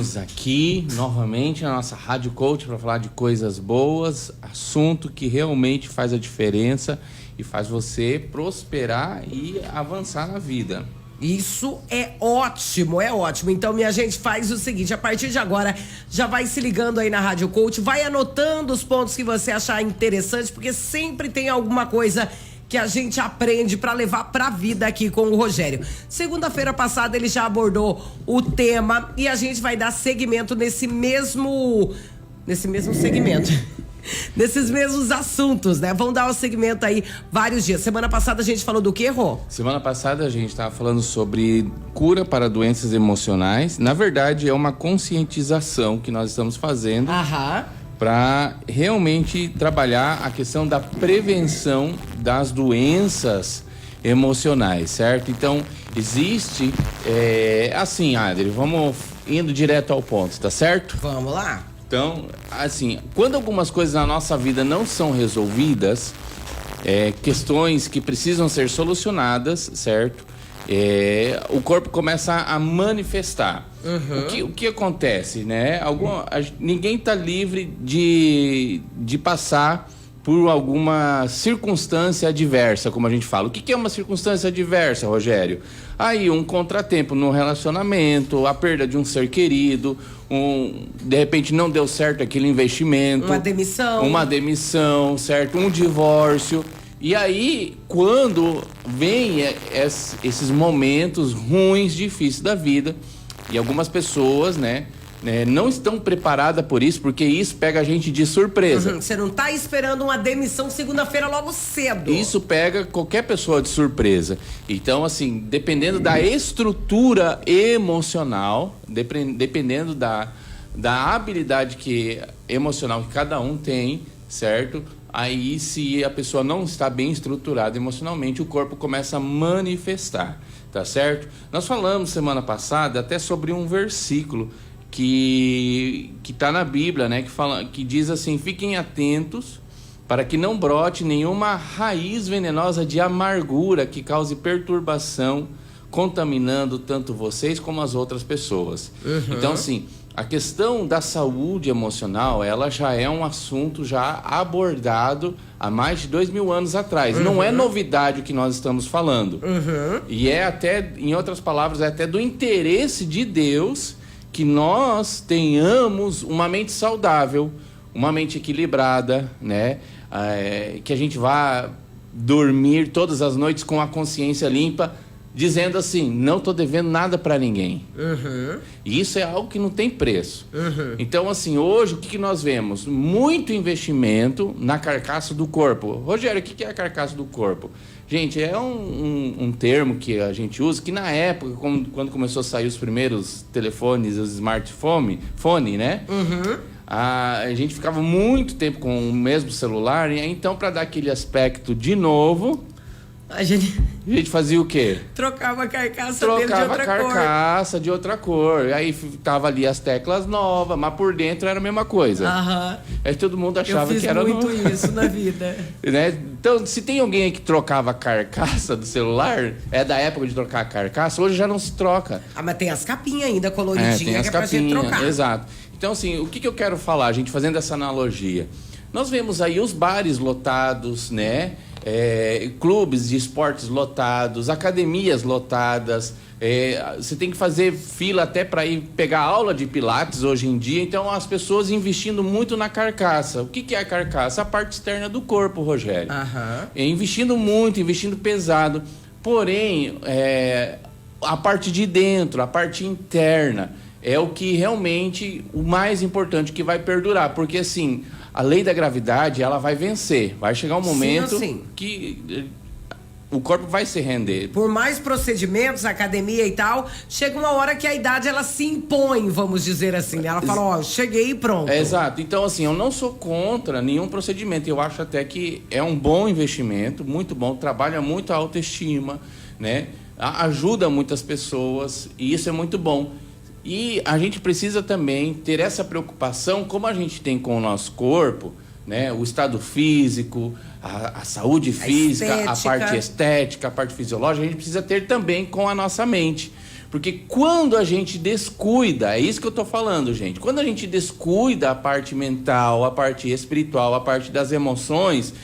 Estamos aqui novamente na nossa Rádio Coach para falar de coisas boas, assunto que realmente faz a diferença e faz você prosperar e avançar na vida. Isso é ótimo, é ótimo. Então, minha gente, faz o seguinte, a partir de agora, já vai se ligando aí na Rádio Coach, vai anotando os pontos que você achar interessante, porque sempre tem alguma coisa que a gente aprende para levar pra vida aqui com o Rogério. Segunda-feira passada ele já abordou o tema e a gente vai dar seguimento nesse mesmo segmento. Nesses mesmos assuntos, né? Vão dar o segmento aí vários dias. Semana passada a gente falou do quê, Rô? Semana passada a gente estava falando sobre cura para doenças emocionais. Na verdade, é uma conscientização que nós estamos fazendo para realmente trabalhar a questão da prevenção das doenças emocionais, certo? Então, existe... assim, Adri, vamos indo direto ao ponto, tá certo? Vamos lá. Então, assim, quando algumas coisas na nossa vida não são resolvidas, questões que precisam ser solucionadas, certo? O corpo começa a manifestar. O que acontece, né? Ninguém está livre de passar por alguma circunstância adversa, como a gente fala. O que é uma circunstância adversa, Rogério? Aí, um contratempo no relacionamento, a perda de um ser querido, de repente não deu certo aquele investimento. Uma demissão, certo? Um divórcio. E aí, quando vem esses momentos ruins, difíceis da vida, e algumas pessoas, não estão preparadas por isso, porque isso pega a gente de surpresa. Você não tá esperando uma demissão segunda-feira logo cedo. Isso pega qualquer pessoa de surpresa. Então, assim, dependendo da estrutura emocional, dependendo da habilidade emocional que cada um tem, certo? Aí, se a pessoa não está bem estruturada emocionalmente, o corpo começa a manifestar, tá certo? Nós falamos semana passada até sobre um versículo que está na Bíblia, né? Que diz assim: fiquem atentos para que não brote nenhuma raiz venenosa de amargura que cause perturbação, contaminando tanto vocês como as outras pessoas. Então, assim, a questão da saúde emocional, ela já é um assunto já abordado há mais de 2000 anos atrás. Não é novidade o que nós estamos falando. E é até, em outras palavras, é até do interesse de Deus que nós tenhamos uma mente saudável, uma mente equilibrada, né? Que a gente vá dormir todas as noites com a consciência limpa, dizendo assim: não estou devendo nada para ninguém. E isso é algo que não tem preço. Então, assim, hoje o que nós vemos? Muito investimento na carcaça do corpo. Rogério, o que é a carcaça do corpo? Gente, é um termo que a gente usa, que na época, quando começou a sair os primeiros telefones, os smartphone, né? A gente ficava muito tempo com o mesmo celular, e então, para dar aquele aspecto de novo, a gente fazia o quê? Trocava a carcaça dele de outra cor. Trocava a carcaça de outra cor. Aí tava ali as teclas novas, mas por dentro era a mesma coisa. Aí todo mundo achava que era... Eu fiz muito isso na vida. Né? Então, se tem alguém aí que trocava a carcaça do celular, é da época de trocar a carcaça, hoje já não se troca. Mas tem as capinhas ainda coloridinhas, tem as que é pra gente trocar. Exato. Então, assim, o que eu quero falar, gente, fazendo essa analogia? Nós vemos aí os bares lotados, né? Clubes de esportes lotados, academias lotadas, você tem que fazer fila até para ir pegar aula de pilates hoje em dia. Então, as pessoas investindo muito na carcaça. O que é a carcaça? A parte externa do corpo, Rogério. Investindo muito, investindo pesado. Porém, a parte de dentro, a parte interna, é o que realmente, o mais importante, que vai perdurar. Porque, assim, a lei da gravidade, ela vai vencer. Vai chegar um momento que o corpo vai se render. Por mais procedimentos, academia e tal, chega uma hora que a idade, ela se impõe, vamos dizer assim. Ela fala, cheguei e pronto. Exato. Então, assim, eu não sou contra nenhum procedimento. Eu acho até que é um bom investimento, muito bom. Trabalha muito a autoestima, né? Ajuda muitas pessoas e isso é muito bom. E a gente precisa também ter essa preocupação, como a gente tem com o nosso corpo, né? O estado físico, a saúde física, a parte estética, a parte fisiológica, a gente precisa ter também com a nossa mente. Porque quando a gente descuida, é isso que eu tô falando, gente. Quando a gente descuida a parte mental, a parte espiritual, a parte das emoções,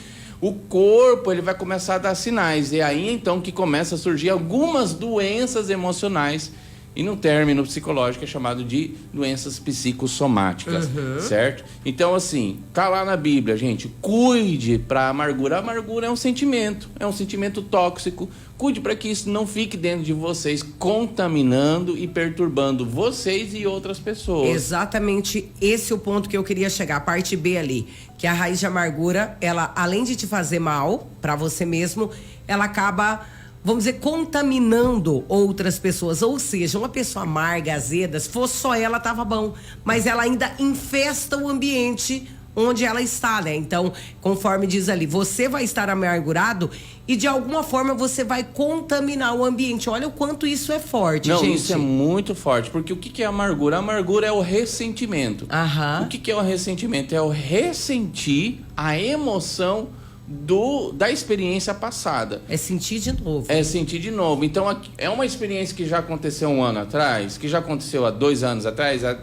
o corpo ele vai começar a dar sinais. E aí então que começa a surgir algumas doenças emocionais. E no término psicológico é chamado de doenças psicossomáticas, certo? Então, assim, tá lá na Bíblia, gente, cuide para a amargura. A amargura é um sentimento tóxico. Cuide para que isso não fique dentro de vocês, contaminando e perturbando vocês e outras pessoas. Exatamente esse é o ponto que eu queria chegar, a parte B ali, que a raiz de amargura, ela, além de te fazer mal para você mesmo, ela acaba, vamos dizer, contaminando outras pessoas. Ou seja, uma pessoa amarga, azeda, se fosse só ela, tava bom. Mas ela ainda infesta o ambiente onde ela está, né? Então, conforme diz ali, você vai estar amargurado e de alguma forma você vai contaminar o ambiente. Olha o quanto isso é forte, Não, gente. isso é muito forte, porque o que é amargura? A amargura é o ressentimento. O que é o ressentimento? É o ressentir a emoção da experiência passada. É sentir de novo. É sentir de novo. Então, é uma experiência que já aconteceu 1 ano atrás, que já aconteceu há 2 anos atrás, há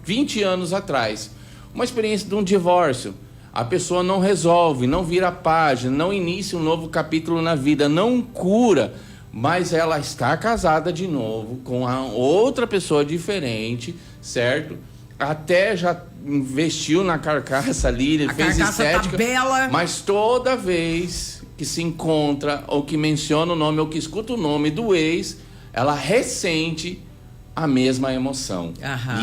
20 anos atrás. Uma experiência de um divórcio. A pessoa não resolve, não vira a página, não inicia um novo capítulo na vida, não cura, mas ela está casada de novo com outra pessoa diferente, certo? Até já investiu na carcaça ali, ele fez estética, tá bela. Mas toda vez que se encontra, ou que menciona o nome, ou que escuta o nome do ex, ela ressente a mesma emoção.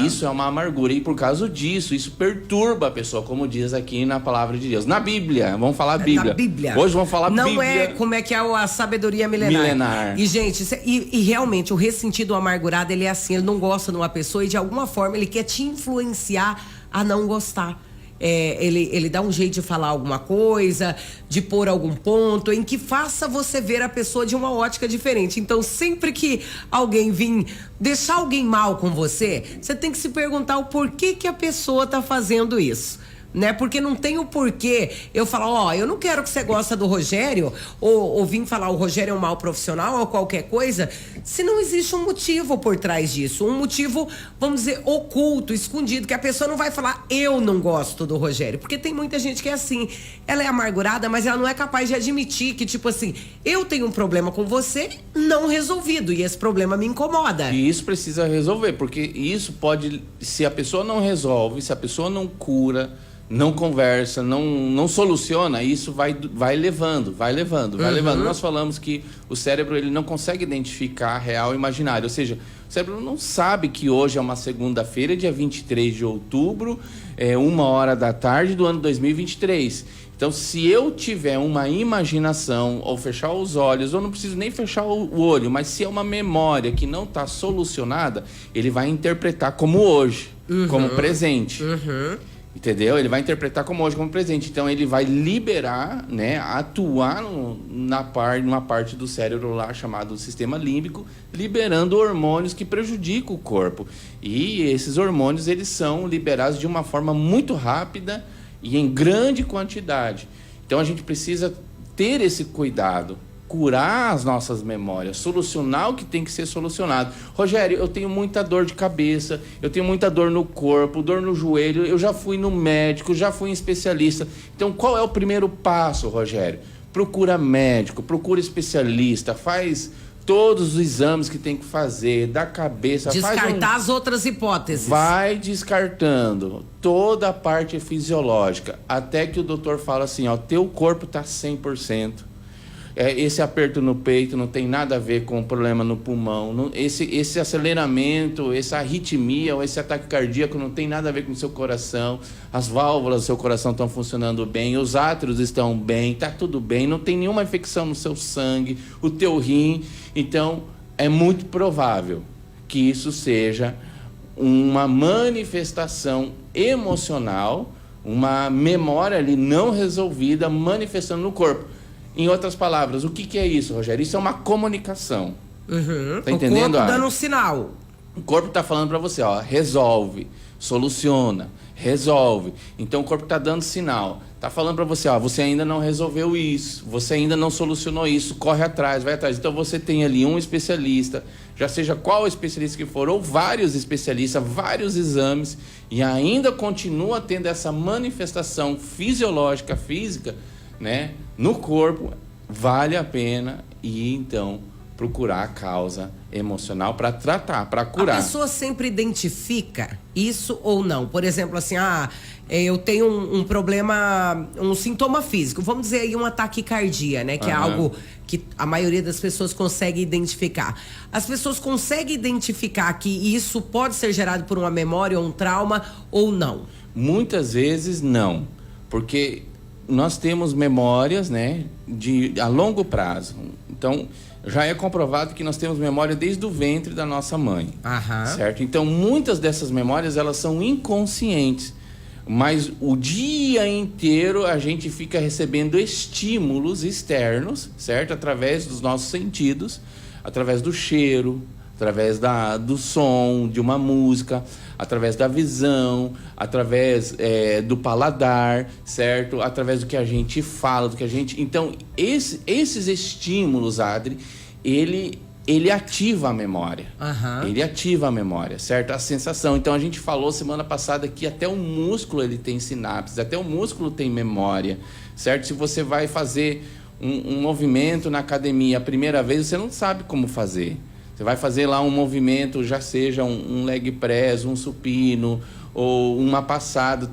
Isso é uma amargura, e por causa disso, isso perturba a pessoa, como diz aqui na palavra de Deus. Na Bíblia, vamos falar Bíblia. Na Bíblia. Hoje vamos falar Não Bíblia. é como é que é a sabedoria milenar. E, gente, e realmente, o ressentido, o amargurado, ele é assim, ele não gosta de uma pessoa e de alguma forma ele quer te influenciar a não gostar. Ele dá um jeito de falar alguma coisa, de pôr algum ponto em que faça você ver a pessoa de uma ótica diferente. Então, sempre que alguém vir deixar alguém mal com você, você tem que se perguntar o porquê que a pessoa tá fazendo isso. Né? Porque não tem o porquê eu falar, eu não quero que você gosta do Rogério, ou vim falar o Rogério é um mau profissional ou qualquer coisa, se não existe um motivo por trás disso, um motivo, vamos dizer, oculto, escondido, que a pessoa não vai falar, eu não gosto do Rogério, porque tem muita gente que é assim, ela é amargurada, mas ela não é capaz de admitir que, tipo assim, eu tenho um problema com você não resolvido, e esse problema me incomoda. E isso precisa resolver, porque isso pode, se a pessoa não resolve, se a pessoa não cura, não conversa, não soluciona, isso vai levando. Nós falamos que o cérebro ele não consegue identificar real e imaginário, ou seja, o cérebro não sabe que hoje é uma segunda-feira, dia 23 de outubro, 1h do ano 2023. Então, se eu tiver uma imaginação, ou fechar os olhos, ou não preciso nem fechar o olho, mas se é uma memória que não está solucionada, ele vai interpretar como hoje, como presente. Entendeu? Ele vai interpretar como hoje, como presente. Então, ele vai liberar, né, atuar numa parte do cérebro lá chamado sistema límbico, liberando hormônios que prejudicam o corpo. E esses hormônios, eles são liberados de uma forma muito rápida e em grande quantidade. Então, a gente precisa ter esse cuidado, curar as nossas memórias, solucionar o que tem que ser solucionado. Rogério, eu tenho muita dor de cabeça, eu tenho muita dor no corpo, dor no joelho, eu já fui no médico, já fui em especialista. Então, qual é o primeiro passo, Rogério? Procura médico, procura especialista, faz todos os exames que tem que fazer, da cabeça. Descartar as outras hipóteses. Vai descartando toda a parte fisiológica, até que o doutor fala assim, teu corpo tá 100%. Esse aperto no peito não tem nada a ver com o problema no pulmão. Esse aceleramento, essa arritmia ou esse ataque cardíaco não tem nada a ver com o seu coração. As válvulas do seu coração estão funcionando bem, os átrios estão bem, está tudo bem, não tem nenhuma infecção no seu sangue, o teu rim. Então, é muito provável que isso seja uma manifestação emocional, uma memória ali não resolvida manifestando no corpo. Em outras palavras, o que é isso, Rogério? Isso é uma comunicação. Tá entendendo? O corpo dando um sinal. O corpo está falando para você, ó, resolve, soluciona, resolve. Então o corpo está dando sinal, está falando para você, ó, você ainda não resolveu isso, você ainda não solucionou isso, corre atrás, vai atrás. Então você tem ali um especialista, já seja qual especialista que for, ou vários especialistas, vários exames, e ainda continua tendo essa manifestação fisiológica, física, né, no corpo, vale a pena ir então procurar a causa emocional para tratar, para curar. A pessoa sempre identifica isso ou não? Por exemplo, assim, eu tenho um problema, um sintoma físico, vamos dizer aí uma taquicardia, né? Que é algo que a maioria das pessoas consegue identificar. As pessoas conseguem identificar que isso pode ser gerado por uma memória ou um trauma ou não? Muitas vezes não, porque nós temos memórias, né, a longo prazo. Então, já é comprovado que nós temos memória desde o ventre da nossa mãe, certo? Então, muitas dessas memórias, elas são inconscientes, mas o dia inteiro a gente fica recebendo estímulos externos, certo? Através dos nossos sentidos, através do cheiro, através do som, de uma música, através da visão, através do paladar, certo? Através do que a gente fala, do que a gente... Então, esses estímulos, Adri, ele ativa a memória. Ele ativa a memória, certo? A sensação. Então, a gente falou semana passada que até o músculo ele tem sinapses, até o músculo tem memória, certo? Se você vai fazer um movimento na academia a primeira vez, você não sabe como fazer. Você vai fazer lá um movimento, já seja um leg press, um supino ou uma passada.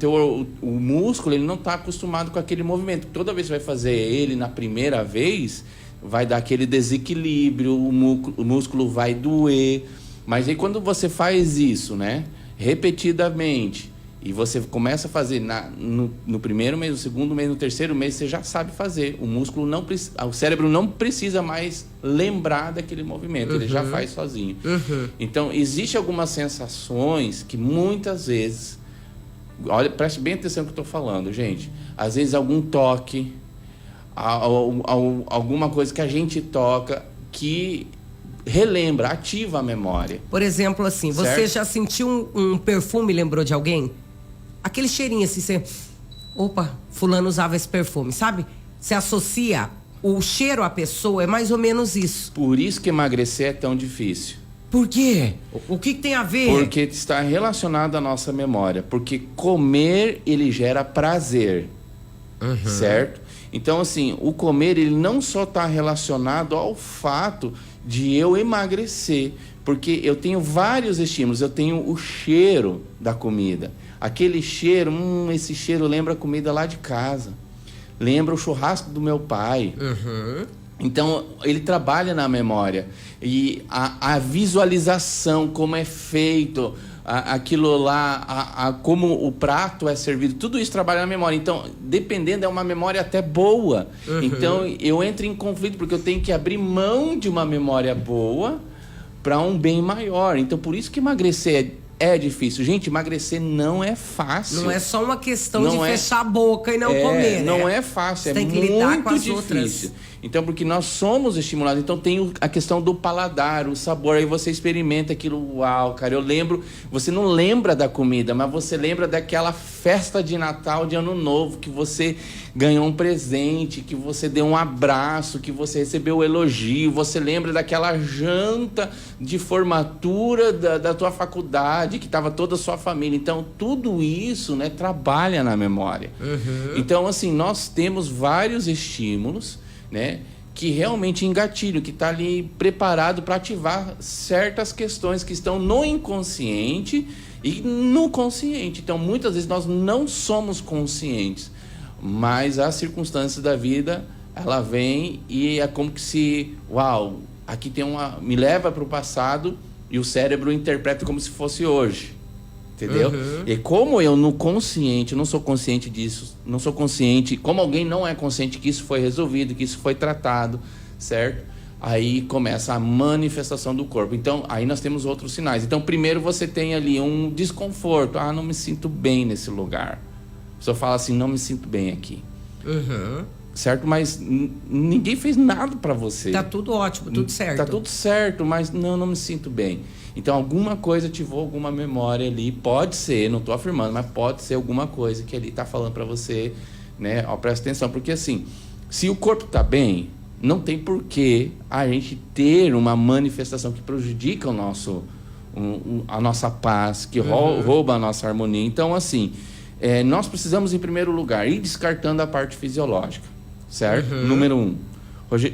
O músculo ele não está acostumado com aquele movimento. Toda vez que você vai fazer ele na primeira vez, vai dar aquele desequilíbrio, o músculo vai doer. Mas aí quando você faz isso, né, repetidamente, e você começa a fazer no primeiro mês, no segundo mês, no terceiro mês, você já sabe fazer. O cérebro não precisa mais lembrar daquele movimento, ele já faz sozinho. Então, existem algumas sensações que muitas vezes... Olha, preste bem atenção no que eu estou falando, gente. Às vezes algum toque, alguma coisa que a gente toca que relembra, ativa a memória. Por exemplo, assim, certo? Você já sentiu um perfume e lembrou de alguém? Aquele cheirinho assim, você... Opa, fulano usava esse perfume, sabe? Você associa o cheiro à pessoa, é mais ou menos isso. Por isso que emagrecer é tão difícil. Por quê? O que tem a ver? Porque está relacionado à nossa memória. Porque comer, ele gera prazer, certo? Então, assim, o comer, ele não só está relacionado ao fato de eu emagrecer, porque eu tenho vários estímulos. Eu tenho o cheiro da comida. Aquele cheiro, esse cheiro lembra a comida lá de casa. Lembra o churrasco do meu pai. Então, ele trabalha na memória. E a visualização, como é feito, aquilo lá, como o prato é servido, tudo isso trabalha na memória. Então, dependendo, é uma memória até boa. Então, eu entro em conflito, porque eu tenho que abrir mão de uma memória boa para um bem maior. Então, por isso que emagrecer é difícil. Gente, emagrecer não é fácil. Não é só uma questão de fechar a boca e não comer, né? Não é fácil, Você tem que muito lidar com as difícil. outras. Então, porque nós somos estimulados, então tem a questão do paladar, o sabor, aí você experimenta aquilo, uau, cara, eu lembro, você não lembra da comida, mas você lembra daquela festa de Natal, de Ano Novo, que você ganhou um presente, que você deu um abraço, que você recebeu um elogio, você lembra daquela janta de formatura da tua faculdade, que estava toda a sua família. Então, tudo isso, né, trabalha na memória. Então, assim, nós temos vários estímulos, né, que realmente engatilham, que está ali preparado para ativar certas questões que estão no inconsciente e no consciente. Então, muitas vezes nós não somos conscientes, mas as circunstâncias da vida, ela vem e é como que se, uau, aqui tem me leva para o passado e o cérebro interpreta como se fosse hoje. Entendeu? E como eu no consciente, não sou consciente disso, não sou consciente, como alguém não é consciente que isso foi resolvido, que isso foi tratado, certo? Aí começa a manifestação do corpo. Então, aí nós temos outros sinais. Então, primeiro você tem ali um desconforto. Ah, não me sinto bem nesse lugar. A pessoa fala assim, não me sinto bem aqui. Certo? Mas ninguém fez nada para você. Tá tudo ótimo, tudo certo. Tá tudo certo, mas não me sinto bem. Então, alguma coisa ativou alguma memória ali, pode ser, não estou afirmando, mas pode ser alguma coisa que ali está falando para você, né? Ó, presta atenção, porque assim, se o corpo está bem, não tem porquê a gente ter uma manifestação que prejudica o nosso, a nossa paz, que rouba a nossa harmonia. Então, assim, nós precisamos, em primeiro lugar, ir descartando a parte fisiológica, certo? Número 1.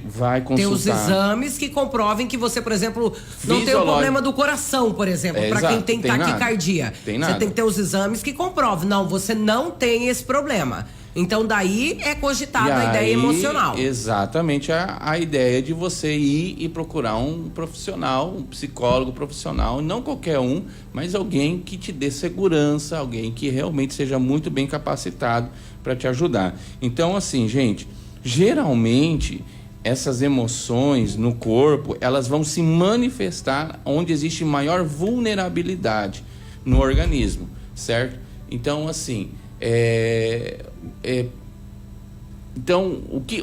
Vai consultar. Tem os exames que comprovem que você, por exemplo, não tem o problema do coração, por exemplo, para quem tem taquicardia. Você tem que ter os exames que comprovam. Não, você não tem esse problema. Então, daí é cogitada a ideia emocional. Exatamente, a ideia de você ir e procurar um profissional, um psicólogo profissional, não qualquer um, mas alguém que te dê segurança, alguém que realmente seja muito bem capacitado para te ajudar. Então, assim, gente, geralmente essas emoções no corpo, elas vão se manifestar onde existe maior vulnerabilidade no organismo, certo? Então, assim, então o que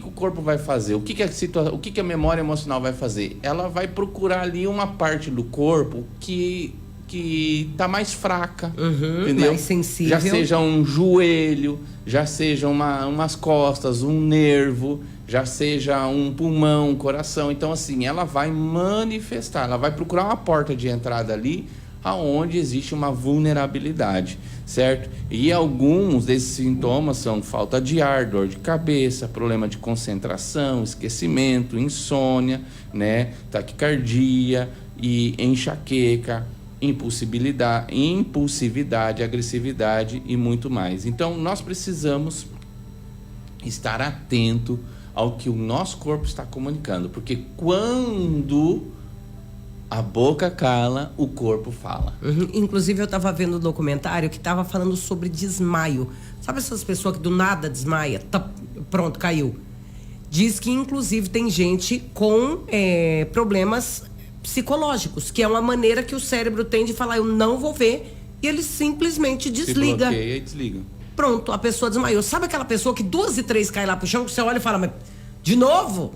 o corpo vai fazer? O que a memória emocional vai fazer? Ela vai procurar ali uma parte do corpo que tá mais fraca, entendeu? Mais sensível. Já seja um joelho, já seja umas costas, um nervo, já seja um pulmão, um coração. Então, assim, ela vai manifestar, ela vai procurar uma porta de entrada ali aonde existe uma vulnerabilidade, certo? E alguns desses sintomas são falta de ar, dor de cabeça, problema de concentração, esquecimento, insônia, né? Taquicardia e enxaqueca, impulsividade, agressividade e muito mais. Então, nós precisamos estar atento ao que o nosso corpo está comunicando, porque quando a boca cala, o corpo fala. Inclusive, eu estava vendo um documentário que estava falando sobre desmaio. Sabe essas pessoas que do nada desmaia? Pronto, caiu. Diz que, inclusive, tem gente com problemas psicológicos, que é uma maneira que o cérebro tem de falar, eu não vou ver, e ele simplesmente desliga. Se bloqueia e desliga. Pronto, a pessoa desmaiou. Sabe aquela pessoa que 2 e 3 cai lá pro chão, que você olha e fala, mas de novo?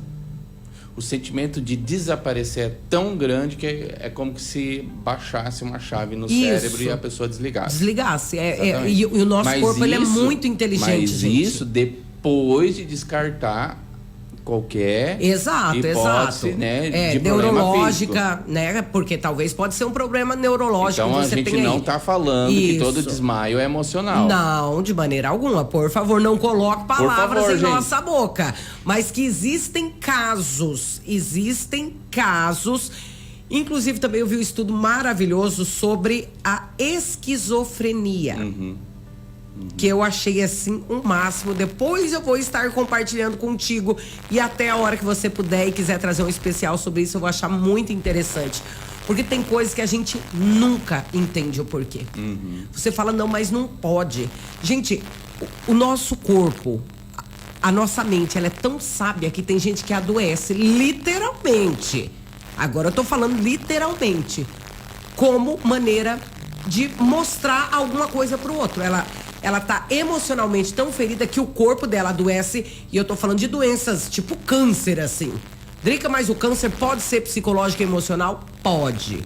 O sentimento de desaparecer é tão grande que é como que se baixasse uma chave no cérebro e a pessoa desligasse. Desligasse. E o nosso corpo ele é muito inteligente, mas gente. Isso depois de descartar qualquer hipótese, né, de neurológica, físico. né? Porque talvez pode ser um problema neurológico. Então que você a gente tem não aí. está falando que todo desmaio é emocional. Não, de maneira alguma. Por favor, não coloque palavras em gente. nossa boca. Mas que existem casos. Inclusive também eu vi um estudo maravilhoso sobre a esquizofrenia. Que eu achei assim um máximo. Depois eu vou estar compartilhando contigo e até a hora que você puder e quiser trazer um especial sobre isso, eu vou achar muito interessante. Porque tem coisas que a gente nunca entende o porquê. Você fala, não, mas não pode. Gente, o nosso corpo, a nossa mente, ela é tão sábia que tem gente que adoece literalmente. Agora eu tô falando literalmente. Como maneira de mostrar alguma coisa pro outro. Ela tá emocionalmente tão ferida que o corpo dela adoece. E eu tô falando de doenças tipo câncer, assim. Drica, mas o câncer pode ser psicológico e emocional? Pode.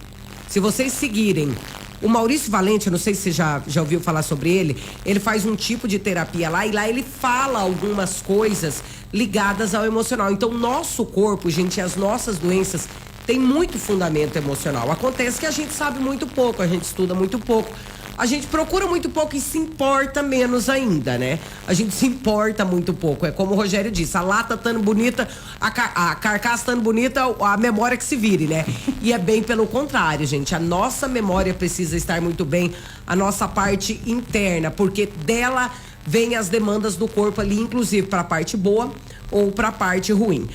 Se vocês seguirem o Maurício Valente, eu não sei se você já ouviu falar sobre ele, ele faz um tipo de terapia lá, e lá ele fala algumas coisas ligadas ao emocional. Então, nosso corpo, gente, as nossas doenças tem muito fundamento emocional. Acontece que a gente sabe muito pouco, a gente estuda muito pouco. A gente procura muito pouco e se importa menos ainda, né? A gente se importa muito pouco. É como o Rogério disse, a lata estando bonita, a carcaça estando bonita, a memória que se vire, né? E é bem pelo contrário, gente. A nossa memória precisa estar muito bem, a nossa parte interna, porque dela vem as demandas do corpo ali, inclusive para a parte boa ou para a parte ruim.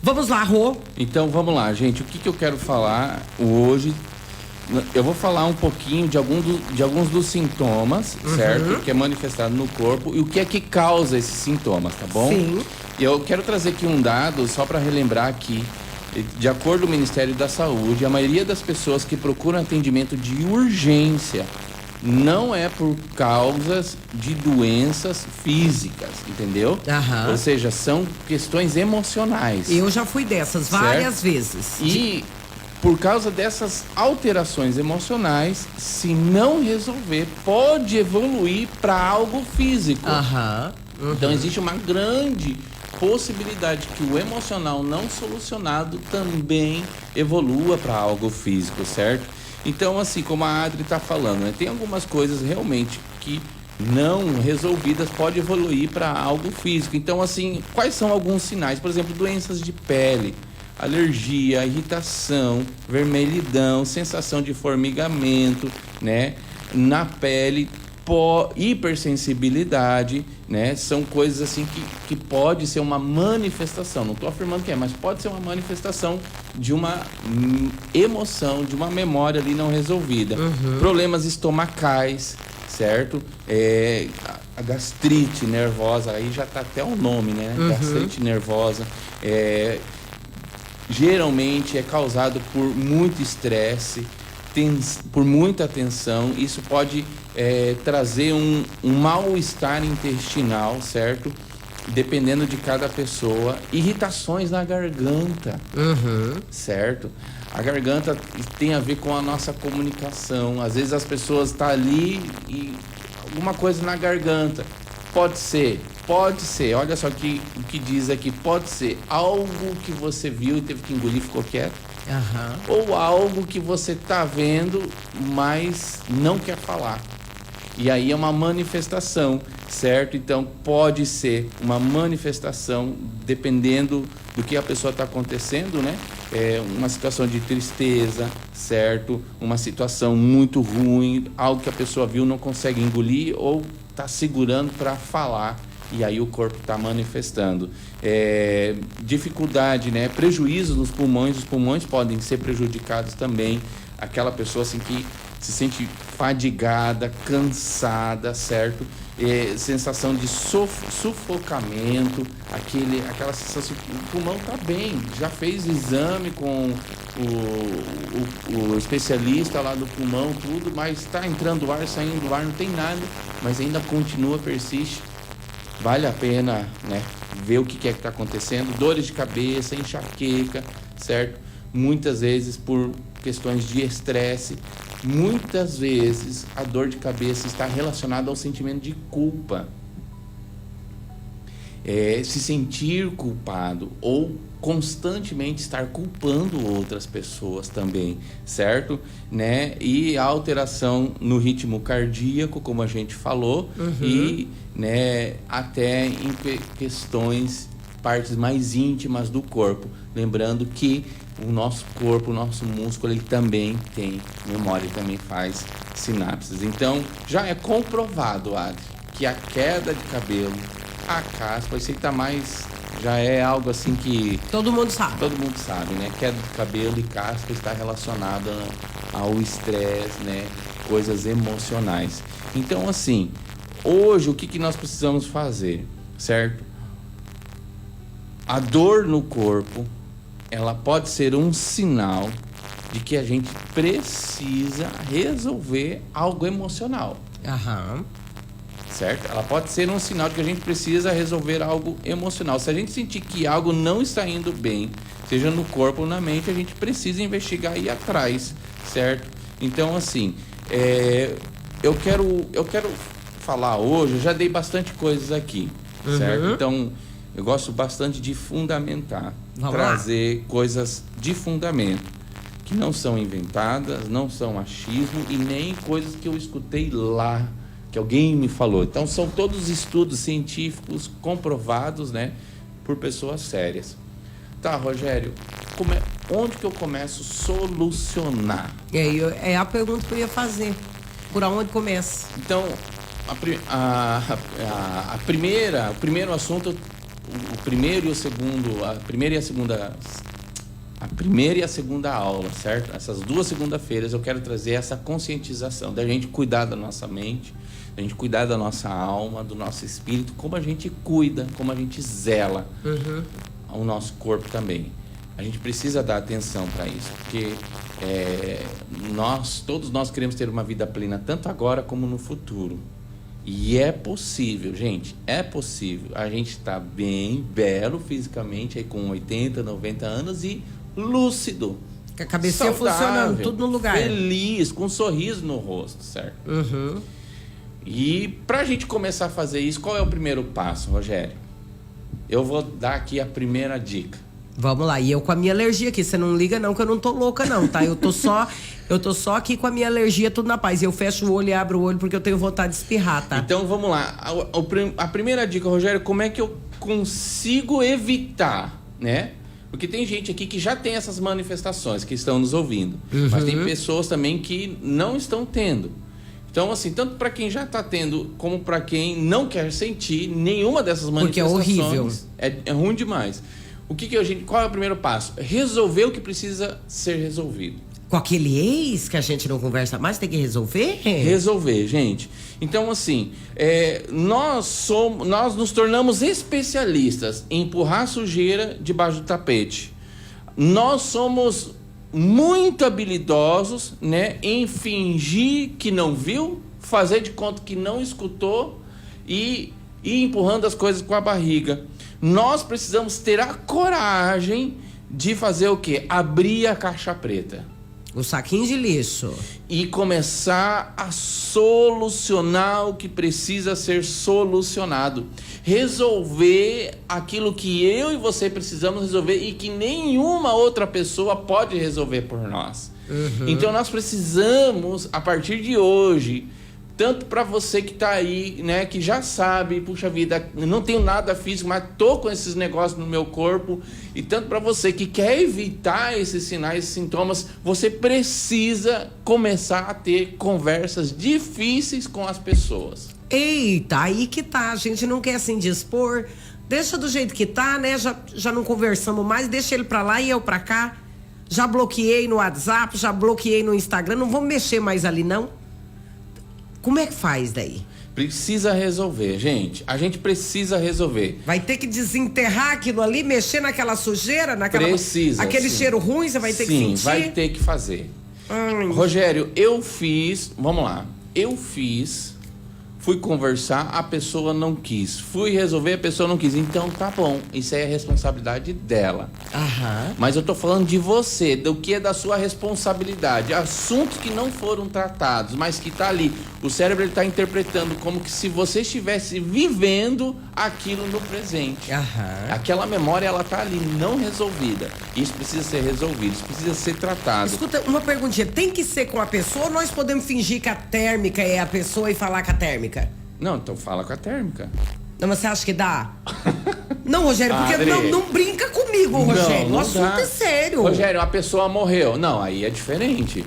Vamos lá, Rô? Então, vamos lá, gente. O que eu quero falar hoje? Eu vou falar um pouquinho de alguns dos sintomas, certo? Que é manifestado no corpo e o que é que causa esses sintomas, tá bom? Sim. E eu quero trazer aqui um dado, só para relembrar aqui. De acordo com o Ministério da Saúde, a maioria das pessoas que procuram atendimento de urgência não é por causas de doenças físicas, entendeu? Aham. Ou seja, são questões emocionais. Eu já fui dessas várias vezes. E por causa dessas alterações emocionais, se não resolver, pode evoluir para algo físico. Então existe uma grande possibilidade que o emocional não solucionado também evolua para algo físico, certo? Então, assim, como a Adri está falando, né, tem algumas coisas realmente que não resolvidas pode evoluir para algo físico. Então, assim, quais são alguns sinais? Por exemplo, doenças de pele, alergia, irritação, vermelhidão, sensação de formigamento, né, na pele, hipersensibilidade, né? São coisas assim que pode ser uma manifestação, não estou afirmando que é, mas pode ser uma manifestação de uma emoção, de uma memória ali não resolvida. Problemas estomacais, certo? A gastrite nervosa, aí já está até o nome, né? Gastrite nervosa, geralmente é causado por muito estresse, por muita tensão. Isso pode trazer um mal-estar intestinal, certo? Dependendo de cada pessoa. Irritações na garganta, certo? A garganta tem a ver com a nossa comunicação. Às vezes as pessoas estão ali e alguma coisa na garganta. Pode ser. Olha só o que diz aqui. Pode ser algo que você viu e teve que engolir e ficou quieto. Ou algo que você está vendo, mas não quer falar. E aí é uma manifestação, certo? Então pode ser uma manifestação, dependendo do que a pessoa está acontecendo, né? Uma situação de tristeza, certo? Uma situação muito ruim, algo que a pessoa viu, não consegue engolir ou está segurando para falar. E aí o corpo está manifestando. Dificuldade, né? Prejuízo nos pulmões. Os pulmões podem ser prejudicados também. Aquela pessoa assim que se sente fadigada, cansada, certo? Sensação de sufocamento, aquela sensação que o pulmão está bem, já fez exame com o especialista lá do pulmão, tudo, mas está entrando ar, saindo ar, não tem nada, mas ainda continua, persiste. Vale a pena, né, ver o que é que está acontecendo. Dores de cabeça, enxaqueca, certo? Muitas vezes por questões de estresse. Muitas vezes a dor de cabeça está relacionada ao sentimento de culpa. Se sentir culpado ou constantemente estar culpando outras pessoas também, certo? Né? E a alteração no ritmo cardíaco, como a gente falou, e, né, até em questões, partes mais íntimas do corpo. Lembrando que o nosso corpo, o nosso músculo, ele também tem memória, ele também faz sinapses. Então, já é comprovado, Adri, que a queda de cabelo, a caspa, isso aí tá mais... já é algo assim que... Todo mundo sabe, né? Queda de cabelo e caspa está relacionada ao estresse, né? Coisas emocionais. Então, assim, hoje o que nós precisamos fazer, certo? A dor no corpo, ela pode ser um sinal de que a gente precisa resolver algo emocional. Certo? Ela pode ser um sinal de que a gente precisa resolver algo emocional. Se a gente sentir que algo não está indo bem, seja no corpo ou na mente, a gente precisa investigar e ir atrás, certo? Então, assim, eu quero falar hoje, eu já dei bastante coisas aqui, certo? Então, eu gosto bastante de fundamentar, trazer coisas de fundamento, que não são inventadas, não são achismo e nem coisas que eu escutei lá, que alguém me falou. Então são todos estudos científicos comprovados, né, por pessoas sérias. Tá, Rogério, onde que eu começo a solucionar? É a pergunta que eu ia fazer. Por onde começa? Então, o primeiro assunto, a primeira e a segunda aula, certo? Essas 2 segunda-feiras eu quero trazer essa conscientização da gente cuidar da nossa mente, da gente cuidar da nossa alma, do nosso espírito, como a gente cuida, como a gente zela ao nosso corpo também. A gente precisa dar atenção para isso, porque todos nós queremos ter uma vida plena, tanto agora como no futuro. E é possível, gente, é possível. A gente tá bem, belo fisicamente, aí com 80, 90 anos e lúcido, Com a cabecinha saudável, funcionando, tudo no lugar. feliz, com um sorriso no rosto, certo? Uhum. E pra gente começar a fazer isso, qual é o primeiro passo, Rogério? Eu vou dar aqui a primeira dica. Vamos lá, e eu com a minha alergia aqui, você não liga não que eu não tô louca não, tá? Eu tô só aqui com a minha alergia, tudo na paz. Eu fecho o olho e abro o olho porque eu tenho vontade de espirrar, tá? Então vamos lá, a primeira dica, Rogério, como é que eu consigo evitar, né? Porque tem gente aqui que já tem essas manifestações, que estão nos ouvindo. Mas tem pessoas também que não estão tendo. Então, assim, tanto para quem já está tendo, como para quem não quer sentir nenhuma dessas manifestações. Porque é horrível. É ruim demais. Qual é o primeiro passo? Resolver o que precisa ser resolvido. Com aquele ex que a gente não conversa mais, tem que resolver? Resolver, gente. Então, assim, nós nos tornamos especialistas em empurrar sujeira debaixo do tapete. Nós somos muito habilidosos, né, em fingir que não viu, fazer de conta que não escutou e ir empurrando as coisas com a barriga. Nós precisamos ter a coragem de fazer o quê? Abrir a caixa preta. O saquinho de lixo. E começar a solucionar o que precisa ser solucionado. Resolver aquilo que eu e você precisamos resolver e que nenhuma outra pessoa pode resolver por nós. Então nós precisamos, a partir de hoje, tanto para você que tá aí, né, que já sabe, puxa vida, não tenho nada físico, mas tô com esses negócios no meu corpo, e tanto para você que quer evitar esses sinais e sintomas, você precisa começar a ter conversas difíceis com as pessoas. Eita, aí que tá, a gente não quer se indispor, deixa do jeito que tá, né, já não conversamos mais, deixa ele pra lá e eu pra cá, já bloqueei no WhatsApp, já bloqueei no Instagram, não vamos mexer mais ali não. Como é que faz daí? Precisa resolver, gente. A gente precisa resolver. Vai ter que desenterrar aquilo ali, mexer naquela sujeira, Precisa. aquele sim. cheiro ruim, você vai ter que sentir? Sim, vai ter que fazer. Rogério, vamos lá. Fui conversar, a pessoa não quis. Fui resolver, a pessoa não quis. Então tá bom, isso aí é responsabilidade dela. Mas eu tô falando de você, do que é da sua responsabilidade. Assuntos que não foram tratados, mas que tá ali. O cérebro ele tá interpretando como que se você estivesse vivendo aquilo no presente. Aquela memória, ela tá ali não resolvida. Isso precisa ser resolvido, isso precisa ser tratado. Escuta, uma perguntinha. Tem que ser com a pessoa ou nós podemos fingir que a térmica é a pessoa e falar com a térmica? Não, então fala com a térmica. Não, mas você acha que dá? Não, Rogério, porque Adri. não brinca comigo, Rogério. Não o assunto dá. é sério. Rogério, a pessoa morreu. Não, aí é diferente.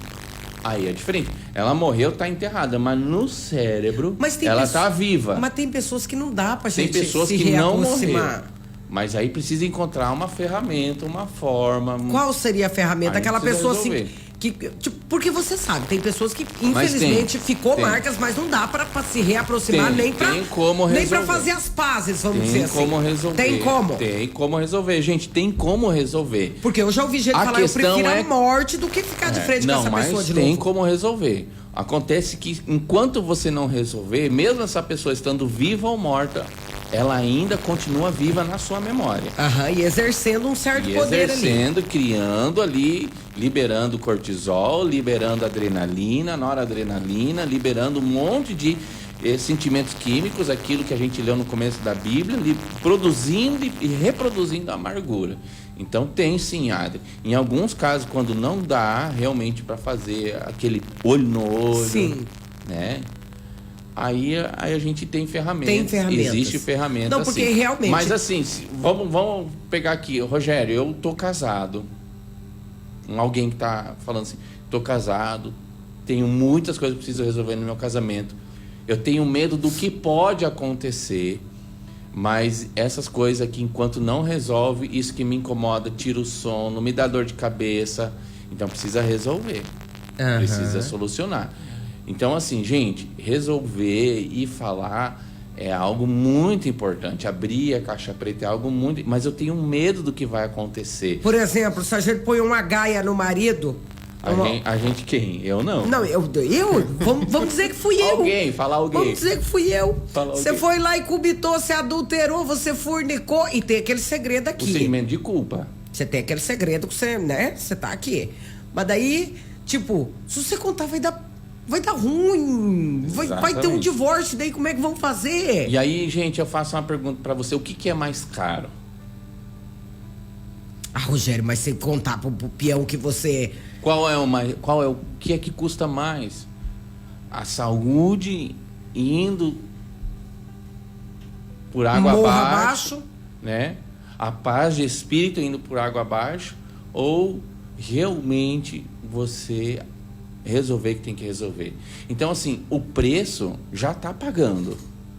Ela morreu, tá enterrada, mas no cérebro ela tá viva. Mas tem pessoas que não dá pra Tem gente pessoas se que não reaproximar. morreram. Mas aí precisa encontrar uma ferramenta, uma forma. Qual seria a ferramenta? Aí Aquela precisa pessoa resolver. assim. Tipo, porque você sabe, tem pessoas que infelizmente ficou marcas, mas não dá pra se reaproximar nem pra fazer as pazes, vamos dizer assim. Tem como resolver. Tem como? Tem como resolver, gente. Tem como resolver. Porque eu já ouvi gente falar, eu prefiro a morte do que ficar de frente com essa pessoa de novo. Tem como resolver. Acontece que enquanto você não resolver, mesmo essa pessoa estando viva ou morta, ela ainda continua viva na sua memória. E exercendo um certo poder ali. Criando ali, liberando cortisol, liberando adrenalina, noradrenalina, liberando um monte de sentimentos químicos, aquilo que a gente leu no começo da Bíblia, produzindo e reproduzindo a amargura. Então tem sim, Adri. Em alguns casos, quando não dá realmente para fazer aquele olho no olho, sim, né? Aí a gente tem ferramentas. Tem ferramentas. Existe ferramenta. Não, porque sim. realmente. Mas assim, vamos pegar aqui, Rogério, eu tô casado. Alguém que tá falando assim, tô casado, tenho muitas coisas que preciso resolver no meu casamento. Eu tenho medo do que pode acontecer. Mas essas coisas aqui, enquanto não resolve, isso que me incomoda, tira o sono, me dá dor de cabeça. Então precisa resolver. Precisa solucionar. Então, assim, gente, resolver e falar é algo muito importante. Abrir a caixa preta é algo muito... Mas eu tenho medo do que vai acontecer. Por exemplo, se a gente põe uma gaia no marido... A gente quem? Eu não. Não, eu? Vamos dizer que fui eu. Fala alguém. Vamos dizer que fui eu. Você foi lá e cubitou, você adulterou, você fornicou. E tem aquele segredo aqui. O sentimento de culpa. Você tem aquele segredo que você, né? Você tá aqui. Mas daí, tipo, se você contar, vai dar ruim. Vai ter um divórcio, daí como é que vão fazer? E aí, gente, eu faço uma pergunta pra você. O que é mais caro? Ah, Rogério, mas você contar pro peão que você... O que é que custa mais? A saúde indo por água abaixo, né? A paz de espírito indo por água abaixo, ou realmente você resolver o que tem que resolver. Então, assim, o preço já está pagando.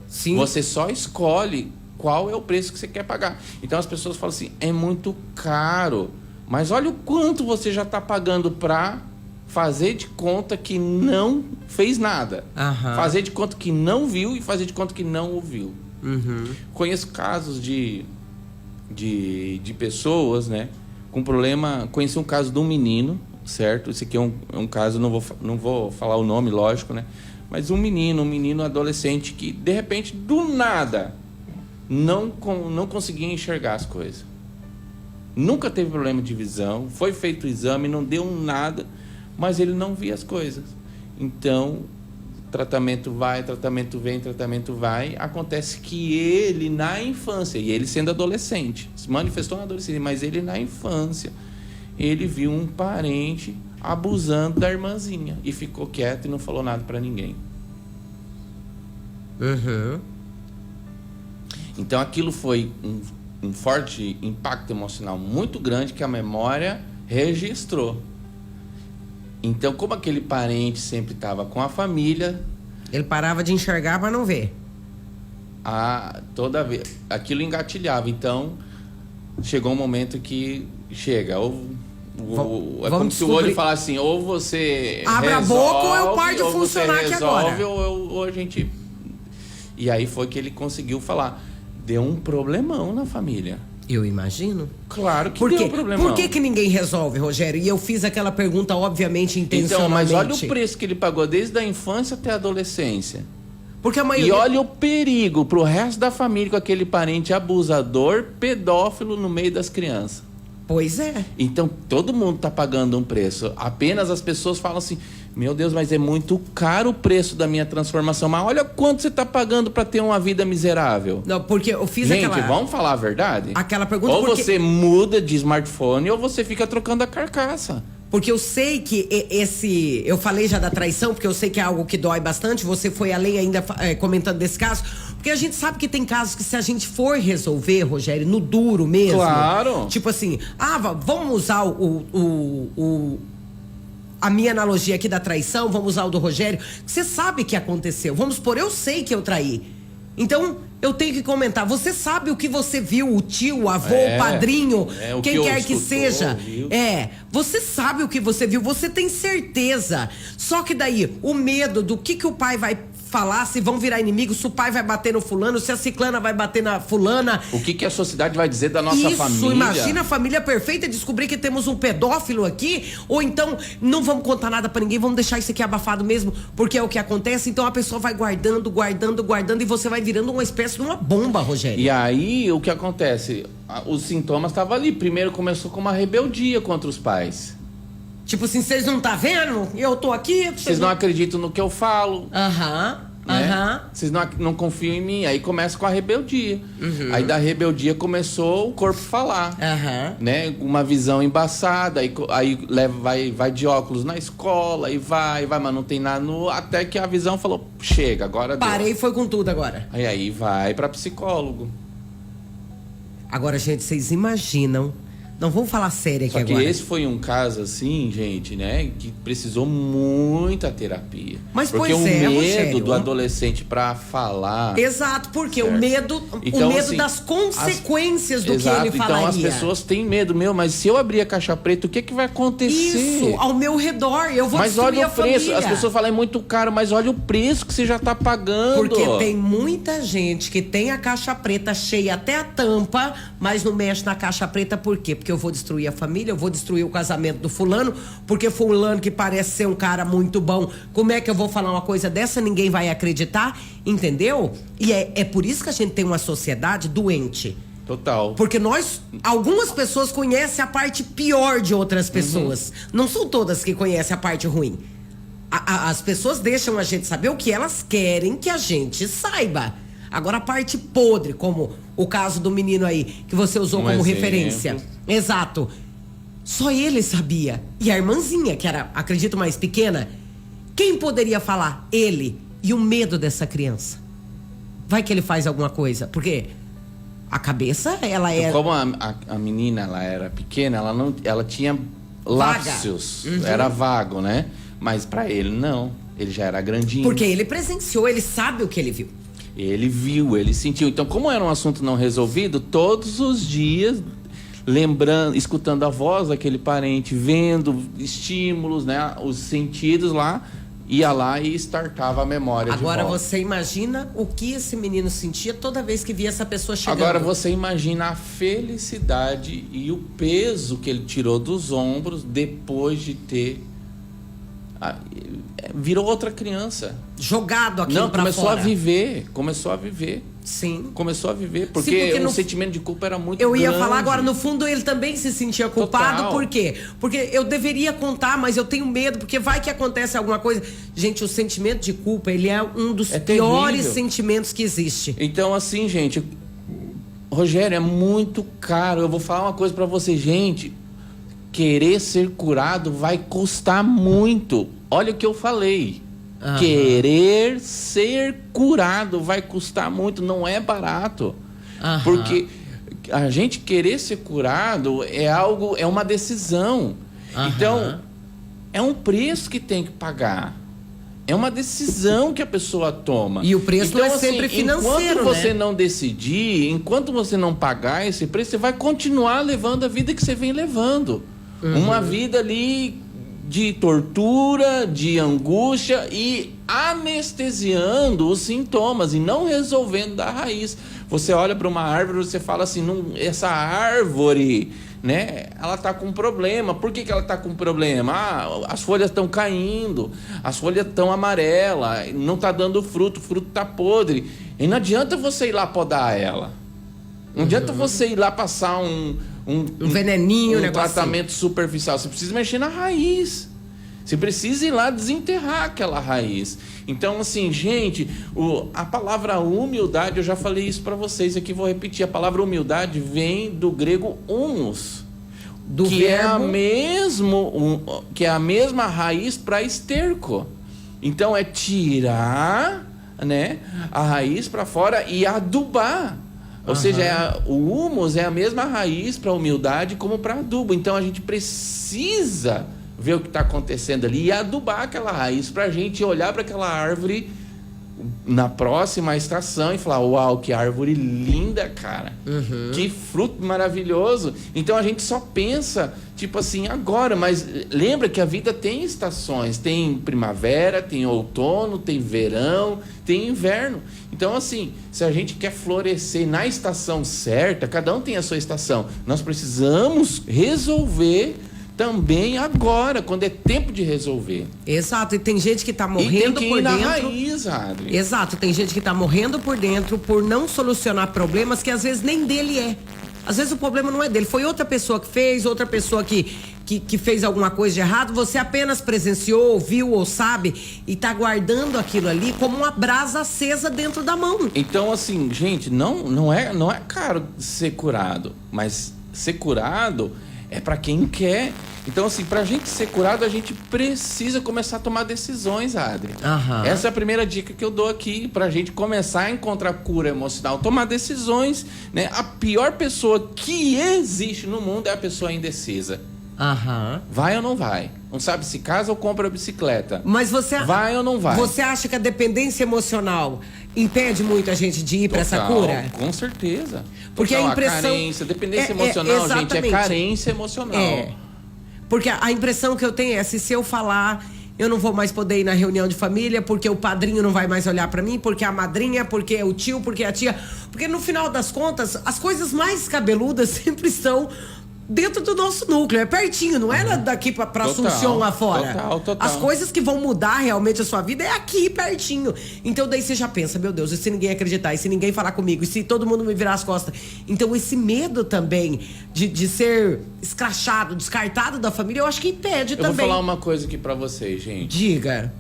Sim. Você só escolhe qual é o preço que você quer pagar. Então, as pessoas falam assim, é muito caro. Mas olha o quanto você já está pagando para fazer de conta que não fez nada. Fazer de conta que não viu e fazer de conta que não ouviu. Conheço casos de pessoas, né, com problema. Conheci um caso de um menino, certo? Esse aqui é um caso, não vou falar o nome, lógico, né? Mas um menino adolescente que, de repente, do nada, não conseguia enxergar as coisas. Nunca teve problema de visão, foi feito o exame, não deu nada, mas ele não via as coisas. Então, tratamento vai, tratamento vem, tratamento vai. Acontece que ele, na infância, e ele sendo adolescente, se manifestou na adolescência, mas ele na infância, ele viu um parente abusando da irmãzinha e ficou quieto e não falou nada para ninguém. Então aquilo foi um forte impacto emocional muito grande que a memória registrou. Então, como aquele parente sempre estava com a família, ele parava de enxergar para não ver. Toda vez aquilo engatilhava. Então, chegou um momento que chega, é como se o olho falasse assim, ou você abra resolve, a boca ou eu paro de funcionar aqui agora. Ou a gente... E aí foi que ele conseguiu falar. Deu um problemão na família. Eu imagino. Claro que deu um problemão. Por que ninguém resolve, Rogério? E eu fiz aquela pergunta, obviamente, intencionalmente. Então, mas olha o preço que ele pagou desde a infância até a adolescência. Porque a maioria... E olha o perigo pro resto da família com aquele parente abusador, pedófilo no meio das crianças. Pois é. Então, todo mundo tá pagando um preço. Apenas as pessoas falam assim, meu Deus, mas é muito caro o preço da minha transformação. Mas olha quanto você tá pagando para ter uma vida miserável. Não, porque eu fiz Gente, vamos falar a verdade? Aquela pergunta... Ou você muda de smartphone ou você fica trocando a carcaça. Porque eu sei que eu falei já da traição, porque eu sei que é algo que dói bastante. Você foi além ainda comentando desse caso. Porque a gente sabe que tem casos que se a gente for resolver, Rogério, no duro mesmo. Claro. Tipo assim, vamos usar a minha analogia aqui da traição, vamos usar o do Rogério. Você sabe que aconteceu. Vamos supor, eu sei que eu traí. Então, eu tenho que comentar. Você sabe o que você viu, o tio, o avô, o padrinho, quem quer que seja. Você sabe o que você viu, você tem certeza. Só que daí, o medo do que o pai vai falar, se vão virar inimigos, se o pai vai bater no fulano, se a ciclana vai bater na fulana. O que a sociedade vai dizer da nossa família? Imagina a família perfeita descobrir que temos um pedófilo aqui, ou então não vamos contar nada pra ninguém, vamos deixar isso aqui abafado mesmo, porque é o que acontece. Então a pessoa vai guardando e você vai virando uma espécie de uma bomba, Rogério. E aí o que acontece? Os sintomas estavam ali. Primeiro começou com uma rebeldia contra os pais. Tipo assim, vocês não tá vendo? Eu tô aqui. Vocês não acreditam no que eu falo. Vocês não confiam em mim. Aí começa com a rebeldia. Aí da rebeldia começou o corpo falar. Né? Uma visão embaçada. Aí vai de óculos na escola. E vai, mas não tem nada até que a visão falou, chega, agora parei, foi com tudo agora. Aí vai pra psicólogo. Agora, gente, vocês imaginam... Não, vamos falar sério aqui agora. Só que esse foi um caso assim, gente, né? Que precisou muita terapia. Mas porque pois o medo Rogério, do adolescente pra falar... Exato, porque certo? O medo assim, das consequências do que ele falaria. Então as pessoas têm medo, mas se eu abrir a caixa preta, o que vai acontecer? Isso, ao meu redor, eu vou destruir a família. Mas olha o preço, as pessoas falam, é muito caro, mas olha o preço que você já tá pagando. Porque tem muita gente que tem a caixa preta cheia até a tampa, mas não mexe na caixa preta, por quê? Porque eu vou destruir a família, eu vou destruir o casamento do fulano, porque fulano que parece ser um cara muito bom, como é que eu vou falar uma coisa dessa? Ninguém vai acreditar, entendeu? E é por isso que a gente tem uma sociedade doente. Total. Porque algumas pessoas conhecem a parte pior de outras pessoas. Não são todas que conhecem a parte ruim. As pessoas deixam a gente saber o que elas querem que a gente saiba. Agora, a parte podre, como o caso do menino aí, que você usou como referência. Exato. Só ele sabia. E a irmãzinha, que era, acredito, mais pequena, quem poderia falar? Ele. E o medo dessa criança. Vai que ele faz alguma coisa. Porque a cabeça, ela é... Como a menina, ela era pequena, ela tinha lapsos. Era vago, né? Mas pra ele, não. Ele já era grandinho. Porque ele presenciou, ele sabe o que ele viu. Ele viu, ele sentiu. Então, como era um assunto não resolvido, todos os dias, lembrando, escutando a voz daquele parente, vendo estímulos, né? Os sentidos lá, ia lá e startava a memória de volta. Agora você imagina o que esse menino sentia toda vez que via essa pessoa chegando. Agora você imagina a felicidade e o peso que ele tirou dos ombros depois de ter... virou outra criança. Jogado aqui pra fora. Começou a viver. Sim. Começou a viver, porque o sentimento de culpa era muito grande. Eu ia falar agora, no fundo ele também se sentia culpado. Total. Por quê? Porque eu deveria contar, mas eu tenho medo, porque vai que acontece alguma coisa. Gente, o sentimento de culpa, ele é um dos piores sentimentos que existe. Então, assim, gente, Rogério, é muito caro. Eu vou falar uma coisa pra você, gente. Querer ser curado vai custar muito. Olha o que eu falei. Querer ser curado vai custar muito, não é barato. Porque a gente querer ser curado é uma decisão. Então, é um preço que tem que pagar. É uma decisão que a pessoa toma. E o preço então, não é sempre financeiro, enquanto você não decidir, enquanto você não pagar esse preço, você vai continuar levando a vida que você vem levando. Uma vida ali de tortura, de angústia e anestesiando os sintomas e não resolvendo da raiz. Você olha para uma árvore e você fala assim, essa árvore, né, ela tá com problema. Por que ela tá com problema? As folhas estão caindo, as folhas estão amarelas, não tá dando fruto, o fruto tá podre. E não adianta você ir lá podar ela. Não adianta você ir lá passar um veneninho, um tratamento superficial. Você precisa mexer na raiz. Você precisa ir lá desenterrar aquela raiz. Então, assim, gente, a palavra humildade, eu já falei isso para vocês aqui, vou repetir. A palavra humildade vem do grego humus, que é a mesma raiz para esterco. Então, é tirar, né, a raiz para fora e adubar. Ou seja, o humus é a mesma raiz para humildade como para adubo. Então a gente precisa ver o que está acontecendo ali e adubar aquela raiz para a gente olhar para aquela árvore na próxima estação e falar: uau, que árvore linda, cara. Que fruto maravilhoso. Então a gente só pensa, tipo assim, agora. Mas lembra que a vida tem estações. Tem primavera, tem outono, tem verão, tem inverno. Então, assim, se a gente quer florescer na estação certa, cada um tem a sua estação. Nós precisamos resolver também agora, quando é tempo de resolver. Exato, e tem gente que tá morrendo por dentro. Na raiz, Adri. Exato, tem gente que tá morrendo por dentro por não solucionar problemas que às vezes nem dele é. Às vezes o problema não é dele, foi outra pessoa que fez, outra pessoa que fez alguma coisa de errado, você apenas presenciou, ouviu ou sabe e tá guardando aquilo ali como uma brasa acesa dentro da mão. Então, assim, gente, não é caro ser curado, mas ser curado é para quem quer. Então, assim, pra gente ser curado, a gente precisa começar a tomar decisões, Adri. Essa é a primeira dica que eu dou aqui, pra gente começar a encontrar cura emocional, tomar decisões, né? A pior pessoa que existe no mundo é a pessoa indecisa. Vai ou não vai? Não sabe se casa ou compra bicicleta. Mas você... Vai ou não vai? Você acha que a dependência emocional impede muito a gente de ir para essa cura? Com certeza. Porque a impressão... carência, dependência emocional, gente, é carência emocional. Porque a impressão que eu tenho é, se eu falar, eu não vou mais poder ir na reunião de família, porque o padrinho não vai mais olhar pra mim, porque a madrinha, porque o tio, porque a tia. Porque no final das contas, as coisas mais cabeludas sempre estão dentro do nosso núcleo, é pertinho, não é daqui pra Assunção lá fora. Total. As coisas que vão mudar realmente a sua vida é aqui pertinho. Então daí você já pensa, meu Deus, e se ninguém acreditar, e se ninguém falar comigo, e se todo mundo me virar as costas? Então esse medo também de ser escrachado, descartado da família, eu acho que impede também. Eu vou falar uma coisa aqui pra vocês, gente. Diga.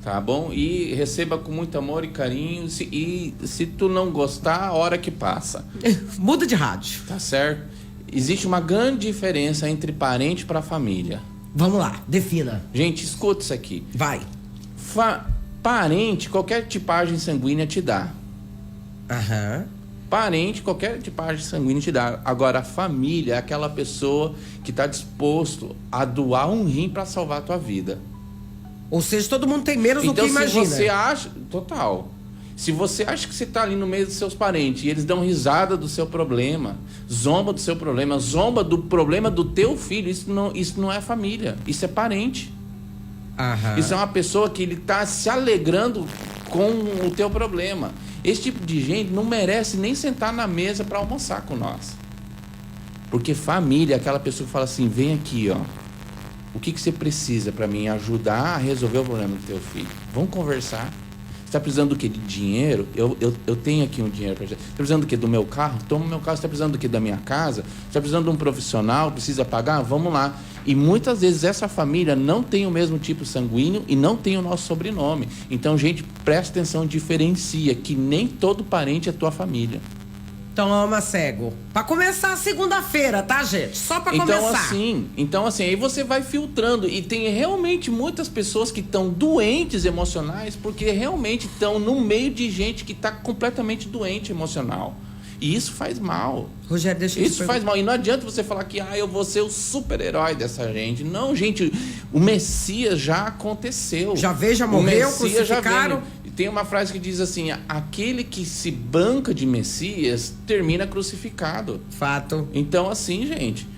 Tá bom? E receba com muito amor e carinho. E se tu não gostar, a hora que passa. Muda de rádio. Tá certo? Existe uma grande diferença entre parente para família. Vamos lá, defina. Gente, escuta isso aqui. Vai. Parente, qualquer tipagem sanguínea te dá. Aham. Parente, qualquer tipagem sanguínea te dá. Agora, a família é aquela pessoa que está disposto a doar um rim para salvar a tua vida. Ou seja, todo mundo tem menos do que Então, imagina. se você acha... Total. Se você acha que você está ali no meio dos seus parentes e eles dão risada do seu problema, zomba do seu problema, zomba do problema do teu filho, isso não é família, isso é parente. Aham. Isso é uma pessoa que ele está se alegrando com o teu problema. Esse tipo de gente não merece nem sentar na mesa para almoçar com nós. Porque família é aquela pessoa que fala assim, vem aqui, ó. O que você precisa para mim ajudar a resolver o problema do teu filho? Vamos conversar. Você está precisando do quê? De dinheiro? Eu tenho aqui um dinheiro para você. Está precisando do quê? Do meu carro? Toma o meu carro. Você está precisando do quê? Da minha casa? Você está precisando de um profissional? Precisa pagar? Vamos lá. E muitas vezes essa família não tem o mesmo tipo sanguíneo e não tem o nosso sobrenome. Então, gente, presta atenção, diferencia que nem todo parente é tua família. Toma, cego. Pra começar segunda-feira, tá, gente? Só pra começar. Então, assim, aí você vai filtrando. E tem realmente muitas pessoas que estão doentes emocionais porque realmente estão no meio de gente que está completamente doente emocional. E isso faz mal. Rogério, deixa eu te Isso faz mal. E não adianta você falar que eu vou ser o super-herói dessa gente. Não, gente, o Messias já aconteceu. Já veio, já morreu, crucificaram. Tem uma frase que diz assim, aquele que se banca de Messias termina crucificado. Fato. Então, assim, gente,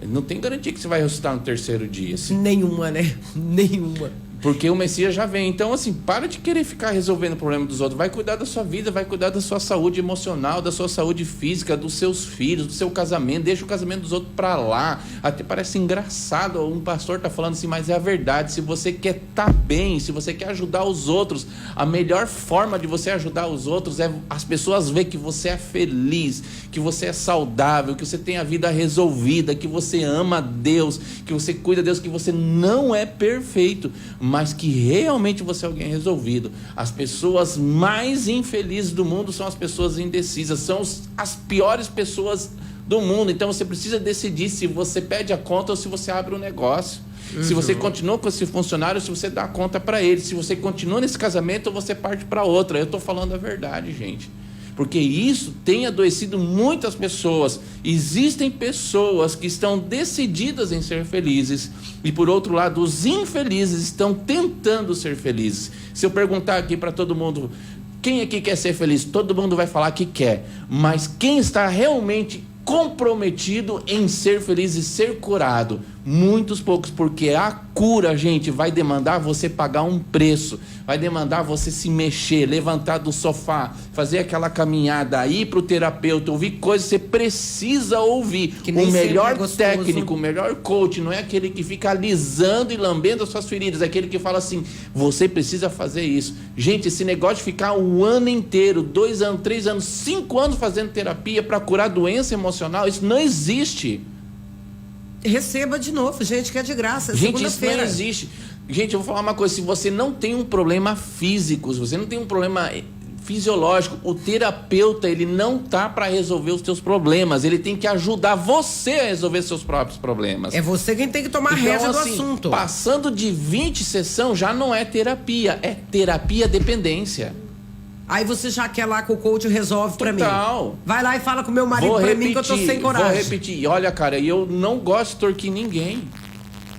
não tem garantia que você vai ressuscitar no terceiro dia. Assim. Nenhuma, né? Nenhuma. Porque o Messias já vem. Então, assim, para de querer ficar resolvendo o problema dos outros. Vai cuidar da sua vida, vai cuidar da sua saúde emocional, da sua saúde física, dos seus filhos, do seu casamento. Deixa o casamento dos outros pra lá. Até parece engraçado. Um pastor tá falando assim, mas é a verdade. Se você quer estar bem, se você quer ajudar os outros, a melhor forma de você ajudar os outros é as pessoas verem que você é feliz, que você é saudável, que você tem a vida resolvida, que você ama a Deus, que você cuida de Deus, que você não é perfeito, mas que realmente você é alguém resolvido. As pessoas mais infelizes do mundo são as pessoas indecisas, são as piores pessoas do mundo. Então você precisa decidir se você pede a conta ou se você abre um negócio. Se você continua com esse funcionário, se você dá a conta para ele, se você continua nesse casamento ou você parte para outra. Eu estou falando a verdade, gente. Porque isso tem adoecido muitas pessoas. Existem pessoas que estão decididas em ser felizes e, por outro lado, os infelizes estão tentando ser felizes. Se eu perguntar aqui para todo mundo, quem aqui quer ser feliz? Todo mundo vai falar que quer. Mas quem está realmente comprometido em ser feliz e ser curado? Muitos poucos, porque a cura, gente, vai demandar você pagar um preço, vai demandar você se mexer, levantar do sofá, fazer aquela caminhada, ir para o terapeuta, ouvir coisas que você precisa ouvir. O melhor técnico, o melhor coach não é aquele que fica alisando e lambendo as suas feridas, é aquele que fala assim, você precisa fazer isso. Gente, esse negócio de ficar um ano inteiro, 2 anos, 3 anos, 5 anos fazendo terapia para curar doença emocional, isso não existe. Receba de novo, gente, que é de graça. Gente, isso não existe. Gente, eu vou falar uma coisa. Se você não tem um problema físico, se você não tem um problema fisiológico, o terapeuta, ele não tá para resolver os teus problemas. Ele tem que ajudar você a resolver seus próprios problemas. É você quem tem que tomar rédea do assunto. Passando de 20 sessões já não é terapia, é terapia dependência. Aí você já quer lá que o coach resolve pra mim. Total. Vai lá e fala com o meu marido mim que eu tô sem coragem. Vou repetir. E olha, cara, eu não gosto de extorquir ninguém.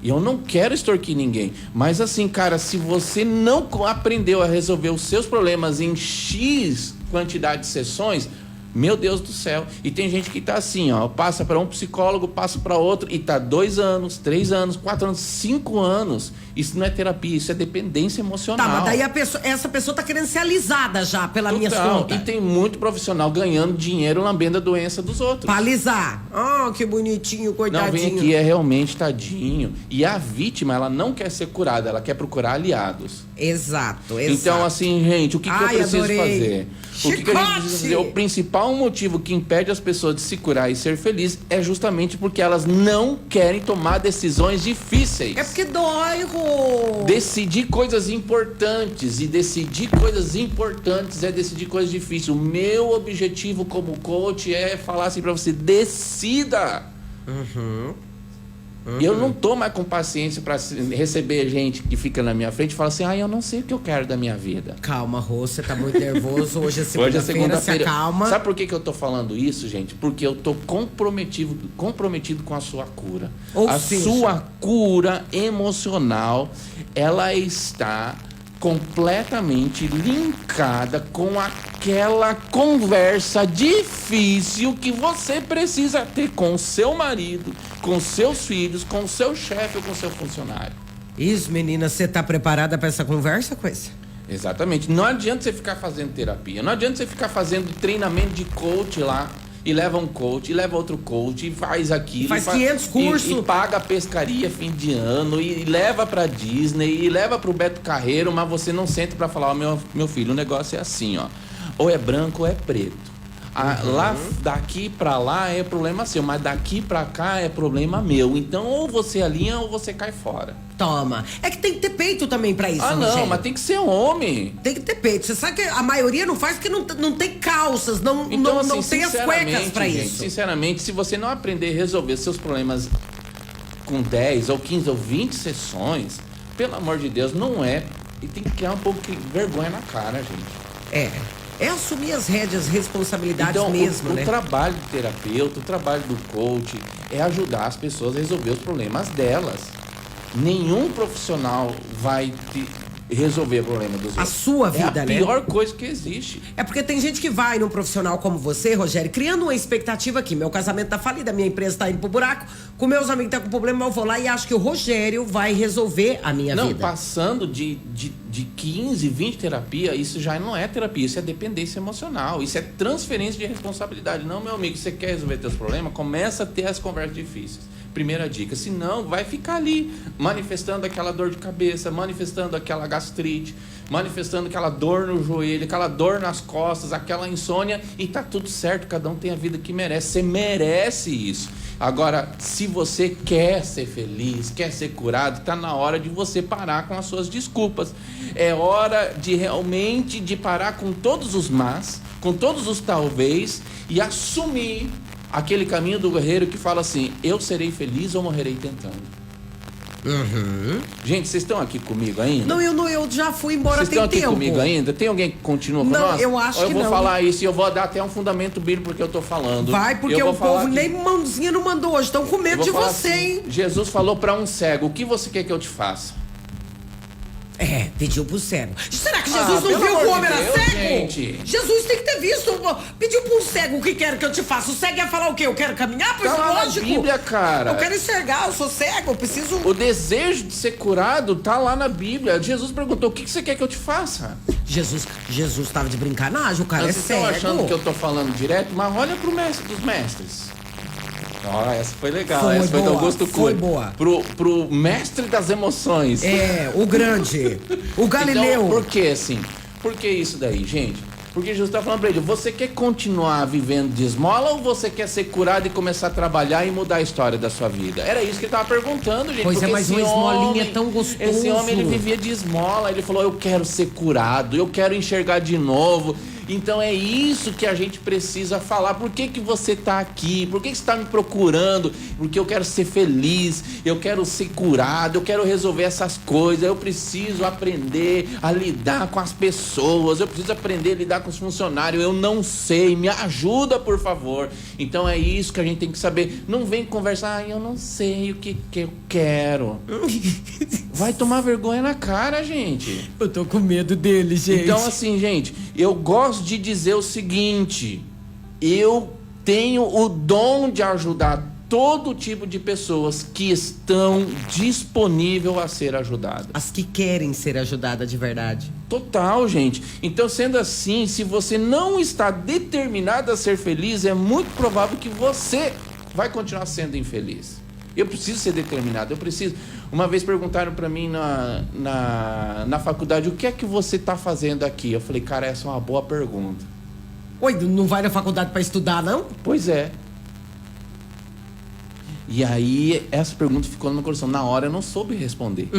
E eu não quero extorquir ninguém. Mas assim, cara, se você não aprendeu a resolver os seus problemas em X quantidade de sessões, meu Deus do céu. E tem gente que tá assim, ó, passa para um psicólogo, passa para outro e tá 2 anos, 3 anos, 4 anos, 5 anos Isso não é terapia, isso é dependência emocional. Tá, mas daí essa pessoa tá querendo ser alisada já pela minha conta. E tem muito profissional ganhando dinheiro lambendo a doença dos outros. Pra alisar. Que bonitinho, coitadinho. Não, vem aqui, é realmente tadinho. E a vítima, ela não quer ser curada, ela quer procurar aliados. Exato. Então, assim, gente, o que eu preciso fazer? Chicote! O que a gente precisa fazer? O principal motivo que impede as pessoas de se curar e ser feliz é justamente porque elas não querem tomar decisões difíceis. É porque dói, Rô. Decidir coisas importantes. E decidir coisas importantes é decidir coisas difíceis. O meu objetivo como coach é falar assim pra você: decida. Eu não tô mais com paciência para receber gente que fica na minha frente e fala assim: eu não sei o que eu quero da minha vida. Calma, Rô, você tá muito nervoso. Hoje é Hoje é segunda-feira, se acalma. Sabe por que eu tô falando isso, gente? Porque eu tô comprometido com a sua cura. Sua cura emocional, ela está completamente linkada com aquela conversa difícil que você precisa ter com o seu marido, com seus filhos, com o seu chefe ou com o seu funcionário. Isso, menina, você tá preparada para essa conversa, coisa? Exatamente. Não adianta você ficar fazendo terapia, não adianta você ficar fazendo treinamento de coach lá, e leva um coach, e leva outro coach, e faz aquilo. Faz 500 cursos. E paga a pescaria fim de ano, e leva pra Disney, e leva pro Beto Carreiro, mas você não senta pra falar: meu filho, o negócio é assim, ó. Ou é branco ou é preto. Lá, daqui pra lá é problema seu, mas daqui pra cá é problema meu. Então, ou você alinha ou você cai fora. Toma. É que tem que ter peito também pra isso, não, Rogério. mas tem que ser homem. Tem que ter peito. Você sabe que a maioria não faz porque não tem calças, não tem as cuecas pra gente, isso. Sinceramente, se você não aprender a resolver seus problemas com 10 ou 15 ou 20 sessões, pelo amor de Deus, não é. E tem que criar um pouco de vergonha na cara, gente. É assumir as rédeas, responsabilidades então, mesmo, né? O trabalho do terapeuta, o trabalho do coach é ajudar as pessoas a resolver os problemas delas. Nenhum profissional vai resolver o problema dos outros. A sua vida, né? É a pior coisa que existe. É porque tem gente que vai num profissional como você, Rogério, criando uma expectativa aqui. Meu casamento tá falido, a minha empresa tá indo pro buraco, com meus amigos tá com problema, eu vou lá e acho que o Rogério vai resolver a minha vida. Não, passando de 15, 20 terapia, isso já não é terapia, isso é dependência emocional, isso é transferência de responsabilidade. Não, meu amigo, você quer resolver teus problemas? Começa a ter as conversas difíceis. Primeira dica, senão vai ficar ali manifestando aquela dor de cabeça, manifestando aquela gastrite, manifestando aquela dor no joelho, aquela dor nas costas, aquela insônia, e tá tudo certo, cada um tem a vida que merece, você merece isso. Agora, se você quer ser feliz, quer ser curado, tá na hora de você parar com as suas desculpas. É hora de realmente de parar com todos os mas, com todos os talvez, e assumir aquele caminho do guerreiro que fala assim: eu serei feliz ou morrerei tentando. Gente, vocês estão aqui comigo ainda? Não, eu já fui embora tem tempo. Vocês estão aqui comigo ainda? Tem alguém que continua com nós? Não, eu acho que não. Eu vou falar isso e eu vou dar até um fundamento bíblico porque eu tô falando. Vai, porque o povo nem mãozinha não mandou hoje. Estão com medo de você, hein? Jesus falou pra um cego: o que você quer que eu te faça? Pediu pro cego. Será que Jesus não viu que o homem era cego? Gente. Jesus tem que ter visto. Pediu pro cego: o que quer que eu te faça? O cego ia falar o quê? Eu quero caminhar? Pois tá lógico. Na Bíblia, cara. Eu quero enxergar, eu sou cego, eu preciso... O desejo de ser curado tá lá na Bíblia. Jesus perguntou: o que você quer que eu te faça? Jesus tava de brincanagem, o cara Vocês cego. estão achando que eu tô falando direto? Mas olha pro mestre dos mestres. Essa foi legal, essa foi do Augusto Cury. Foi boa. Pro mestre das emoções. O grande, o Galileu. Então, por que assim? Por que isso daí, gente? Porque Jesus tá falando pra ele: você quer continuar vivendo de esmola ou você quer ser curado e começar a trabalhar e mudar a história da sua vida? Era isso que ele tava perguntando, gente. Pois mas uma esmolinha tão gostoso. Esse homem, ele vivia de esmola. Ele falou: eu quero ser curado, eu quero enxergar de novo. Então é isso que a gente precisa falar. Por que você está aqui? Por que você está me procurando? Porque eu quero ser feliz, eu quero ser curado, eu quero resolver essas coisas. Eu preciso aprender a lidar com as pessoas, eu preciso aprender a lidar com os funcionários. Eu não sei, me ajuda, por favor. Então é isso que a gente tem que saber. Não vem conversar: eu não sei o que eu quero. Vai tomar vergonha na cara, gente. Eu tô com medo dele, gente. Então assim, gente, eu gosto de dizer o seguinte: eu tenho o dom de ajudar todo tipo de pessoas que estão disponíveis a ser ajudadas. As que querem ser ajudadas de verdade. Total, gente. Então, sendo assim, se você não está determinado a ser feliz, é muito provável que você vai continuar sendo infeliz. Eu preciso ser determinado, eu preciso. Uma vez perguntaram para mim na faculdade, o que é que você está fazendo aqui? Eu falei, cara, essa é uma boa pergunta. Oi, não vai na faculdade para estudar, não? Pois é. E aí, essa pergunta ficou no meu coração. Na hora eu não soube responder.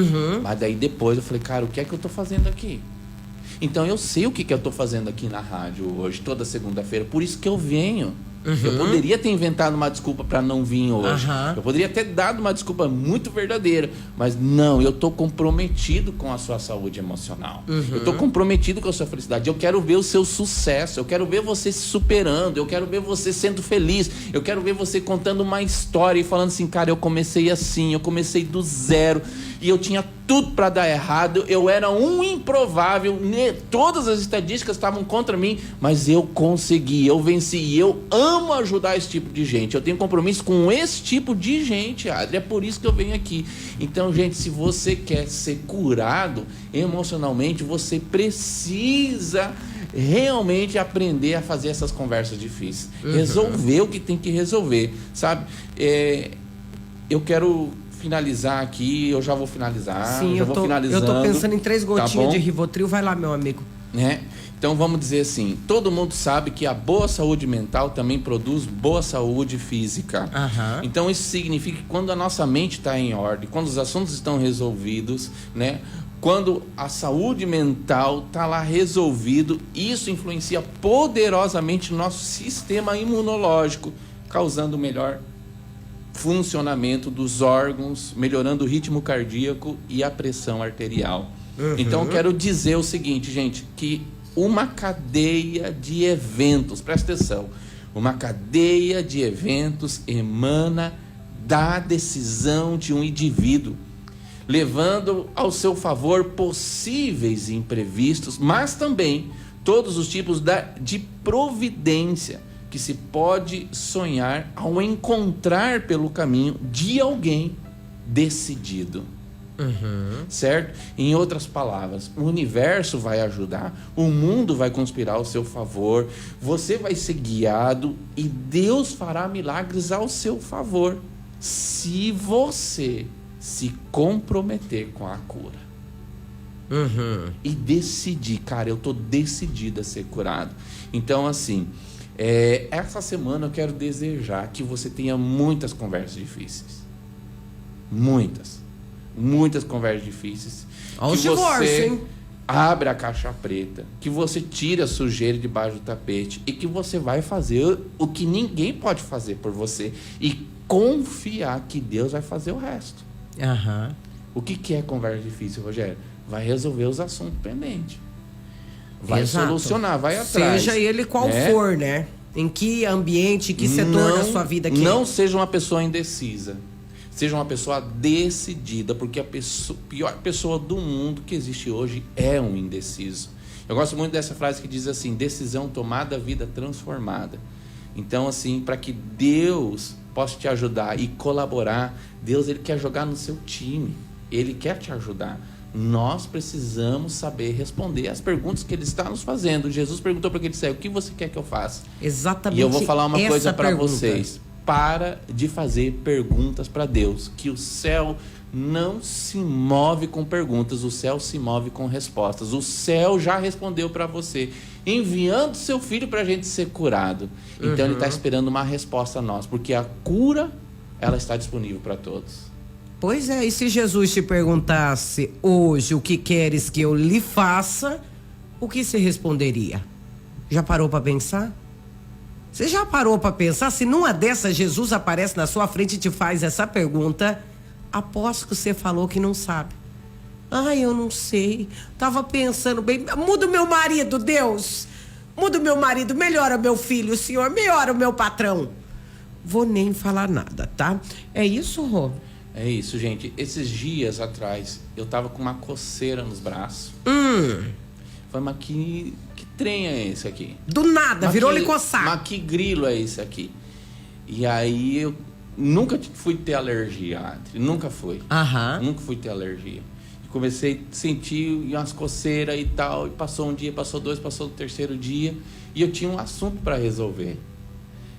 Mas daí depois eu falei, cara, o que é que eu tô fazendo aqui? Então eu sei o que eu tô fazendo aqui na rádio hoje, toda segunda-feira. Por isso que eu venho. Eu poderia ter inventado uma desculpa para não vir hoje. Eu poderia ter dado uma desculpa muito verdadeira. Mas não, eu tô comprometido com a sua saúde emocional. Eu tô comprometido com a sua felicidade. Eu quero ver o seu sucesso. Eu quero ver você se superando. Eu quero ver você sendo feliz. Eu quero ver você contando uma história e falando assim, cara, eu comecei assim, eu comecei do zero. E eu tinha tudo para dar errado, eu era um improvável, todas as estatísticas estavam contra mim, mas eu consegui, eu venci, e eu amo ajudar esse tipo de gente, eu tenho compromisso com esse tipo de gente, Adri, é por isso que eu venho aqui. Então, gente, se você quer ser curado emocionalmente, você precisa realmente aprender a fazer essas conversas difíceis, resolver o que tem que resolver, sabe? Eu quero finalizar aqui, eu já vou finalizar. Sim, eu tô pensando em 3 gotinhas de Rivotril, vai lá, meu amigo. Então vamos dizer assim, todo mundo sabe que a boa saúde mental também produz boa saúde física. Então isso significa que quando a nossa mente está em ordem, quando os assuntos estão resolvidos, né? Quando a saúde mental está lá resolvido, isso influencia poderosamente o nosso sistema imunológico, causando melhor funcionamento dos órgãos, melhorando o ritmo cardíaco e a pressão arterial. Então eu quero dizer o seguinte, gente, que uma cadeia de eventos, presta atenção, uma cadeia de eventos emana da decisão de um indivíduo, levando ao seu favor possíveis imprevistos, mas também todos os tipos de providência que se pode sonhar ao encontrar pelo caminho de alguém decidido. Certo? Em outras palavras, o universo vai ajudar, o mundo vai conspirar ao seu favor, você vai ser guiado e Deus fará milagres ao seu favor, se você se comprometer com a cura. E decidir, cara, eu tô decidido a ser curado. Então, assim, essa semana eu quero desejar que você tenha muitas conversas difíceis. Muitas conversas difíceis. Olha o divórcio, hein? Abre a caixa preta, que você tire a sujeira debaixo do tapete e que você vai fazer o que ninguém pode fazer por você e confiar que Deus vai fazer o resto. O que é conversa difícil, Rogério? Vai resolver os assuntos pendentes. Vai solucionar, vai atrás. Seja ele qual for, né? Em que ambiente, em que setor da sua vida que não seja uma pessoa indecisa. Seja uma pessoa decidida, porque a pior pessoa do mundo que existe hoje é um indeciso. Eu gosto muito dessa frase que diz assim, decisão tomada, vida transformada. Então, assim, para que Deus possa te ajudar e colaborar, Deus, Ele quer jogar no seu time. Ele quer te ajudar. Nós precisamos saber responder as perguntas que Ele está nos fazendo. Jesus perguntou para aquele cego, o que você quer que eu faça? Exatamente. E eu vou falar uma coisa para vocês. Para de fazer perguntas para Deus. Que o céu não se move com perguntas, o céu se move com respostas. O céu já respondeu para você, enviando seu filho para a gente ser curado. Então Ele está esperando uma resposta a nós, porque a cura, ela está disponível para todos. Pois é, e se Jesus te perguntasse hoje o que queres que eu lhe faça, o que você responderia? Já parou para pensar? Você já parou para pensar? Se numa dessas Jesus aparece na sua frente e te faz essa pergunta, aposto que você falou que não sabe. Ai, eu não sei. Tava pensando bem. Muda o meu marido, Deus. Muda o meu marido, melhora o meu filho, Senhor, melhora o meu patrão. Vou nem falar nada, tá? É isso, Rô? É isso, gente. Esses dias atrás, eu tava com uma coceira nos braços. Falei, mas que trem é esse aqui? Do nada, virou lhe coçar. Mas que grilo é esse aqui? E aí, nunca fui ter alergia, Adri. Nunca fui. Aham. Nunca fui ter alergia. E comecei a sentir umas coceiras e tal. E passou um dia, passou dois, passou o terceiro dia. E eu tinha um assunto para resolver.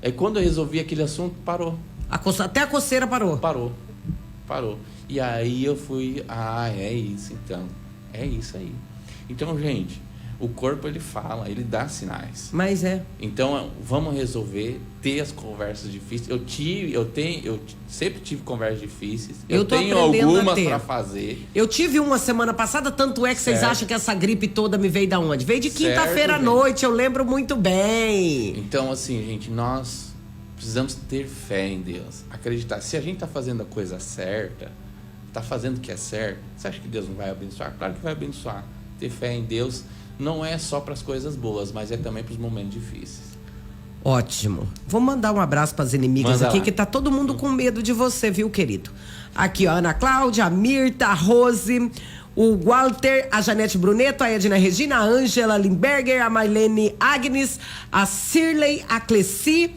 Aí quando eu resolvi aquele assunto, parou. Até a coceira parou. Parou. E aí eu fui, é isso então. É isso aí. Então, gente, o corpo ele fala, ele dá sinais. Mas é. Então, vamos resolver, ter as conversas difíceis. Eu sempre tive conversas difíceis. Eu tenho algumas para fazer. Eu tive uma semana passada, tanto é que vocês acham que essa gripe toda me veio da onde? Veio de quinta-feira à noite, eu lembro muito bem. Então, assim, gente, nós precisamos ter fé em Deus. Acreditar. Se a gente tá fazendo a coisa certa, tá fazendo o que é certo, você acha que Deus não vai abençoar? Claro que vai abençoar. Ter fé em Deus não é só para as coisas boas, mas é também para os momentos difíceis. Ótimo. Vou mandar um abraço para as inimigas aqui, que tá todo mundo com medo de você, viu, querido? Aqui, ó, Ana Cláudia, a Mirta, a Rose, o Walter, a Janete Bruneto, a Edna Regina, a Ângela Limberger, a Marlene Agnes, a Cirlei, a Cleci,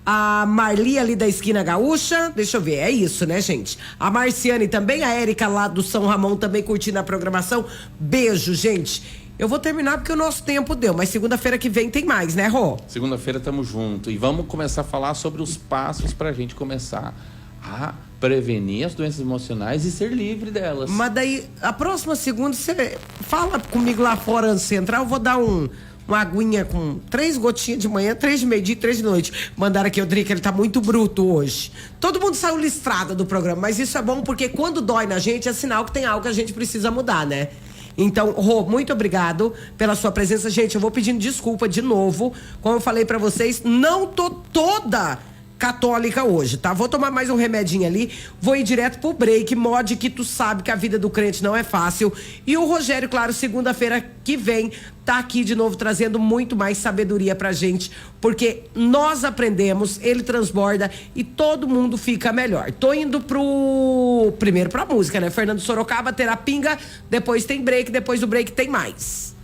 a Marli ali da Esquina Gaúcha, deixa eu ver, é isso, né, gente? A Marciane também, a Érica lá do São Ramon também curtindo a programação. Beijo, gente. Eu vou terminar porque o nosso tempo deu, mas segunda-feira que vem tem mais, né, Rô? Segunda-feira estamos juntos e vamos começar a falar sobre os passos para a gente começar a prevenir as doenças emocionais e ser livre delas. Mas daí, a próxima segunda, você fala comigo lá fora antes de você entrar, eu vou dar uma aguinha com 3 gotinhas de manhã, 3 de meio-dia e 3 de noite. Mandaram aqui o Drica, ele tá muito bruto hoje. Todo mundo saiu listrado do programa, mas isso é bom porque quando dói na gente é sinal que tem algo que a gente precisa mudar, né? Então, Rô, muito obrigado pela sua presença. Gente, eu vou pedindo desculpa de novo. Como eu falei pra vocês, não tô toda católica hoje, tá? Vou tomar mais um remedinho ali, vou ir direto pro break, mod que tu sabe que a vida do crente não é fácil. E o Rogério, claro, segunda-feira que vem, tá aqui de novo trazendo muito mais sabedoria pra gente, porque nós aprendemos, ele transborda e todo mundo fica melhor. Tô indo primeiro pra música, né? Fernando Sorocaba, Terapinga, depois tem break, depois do break tem mais.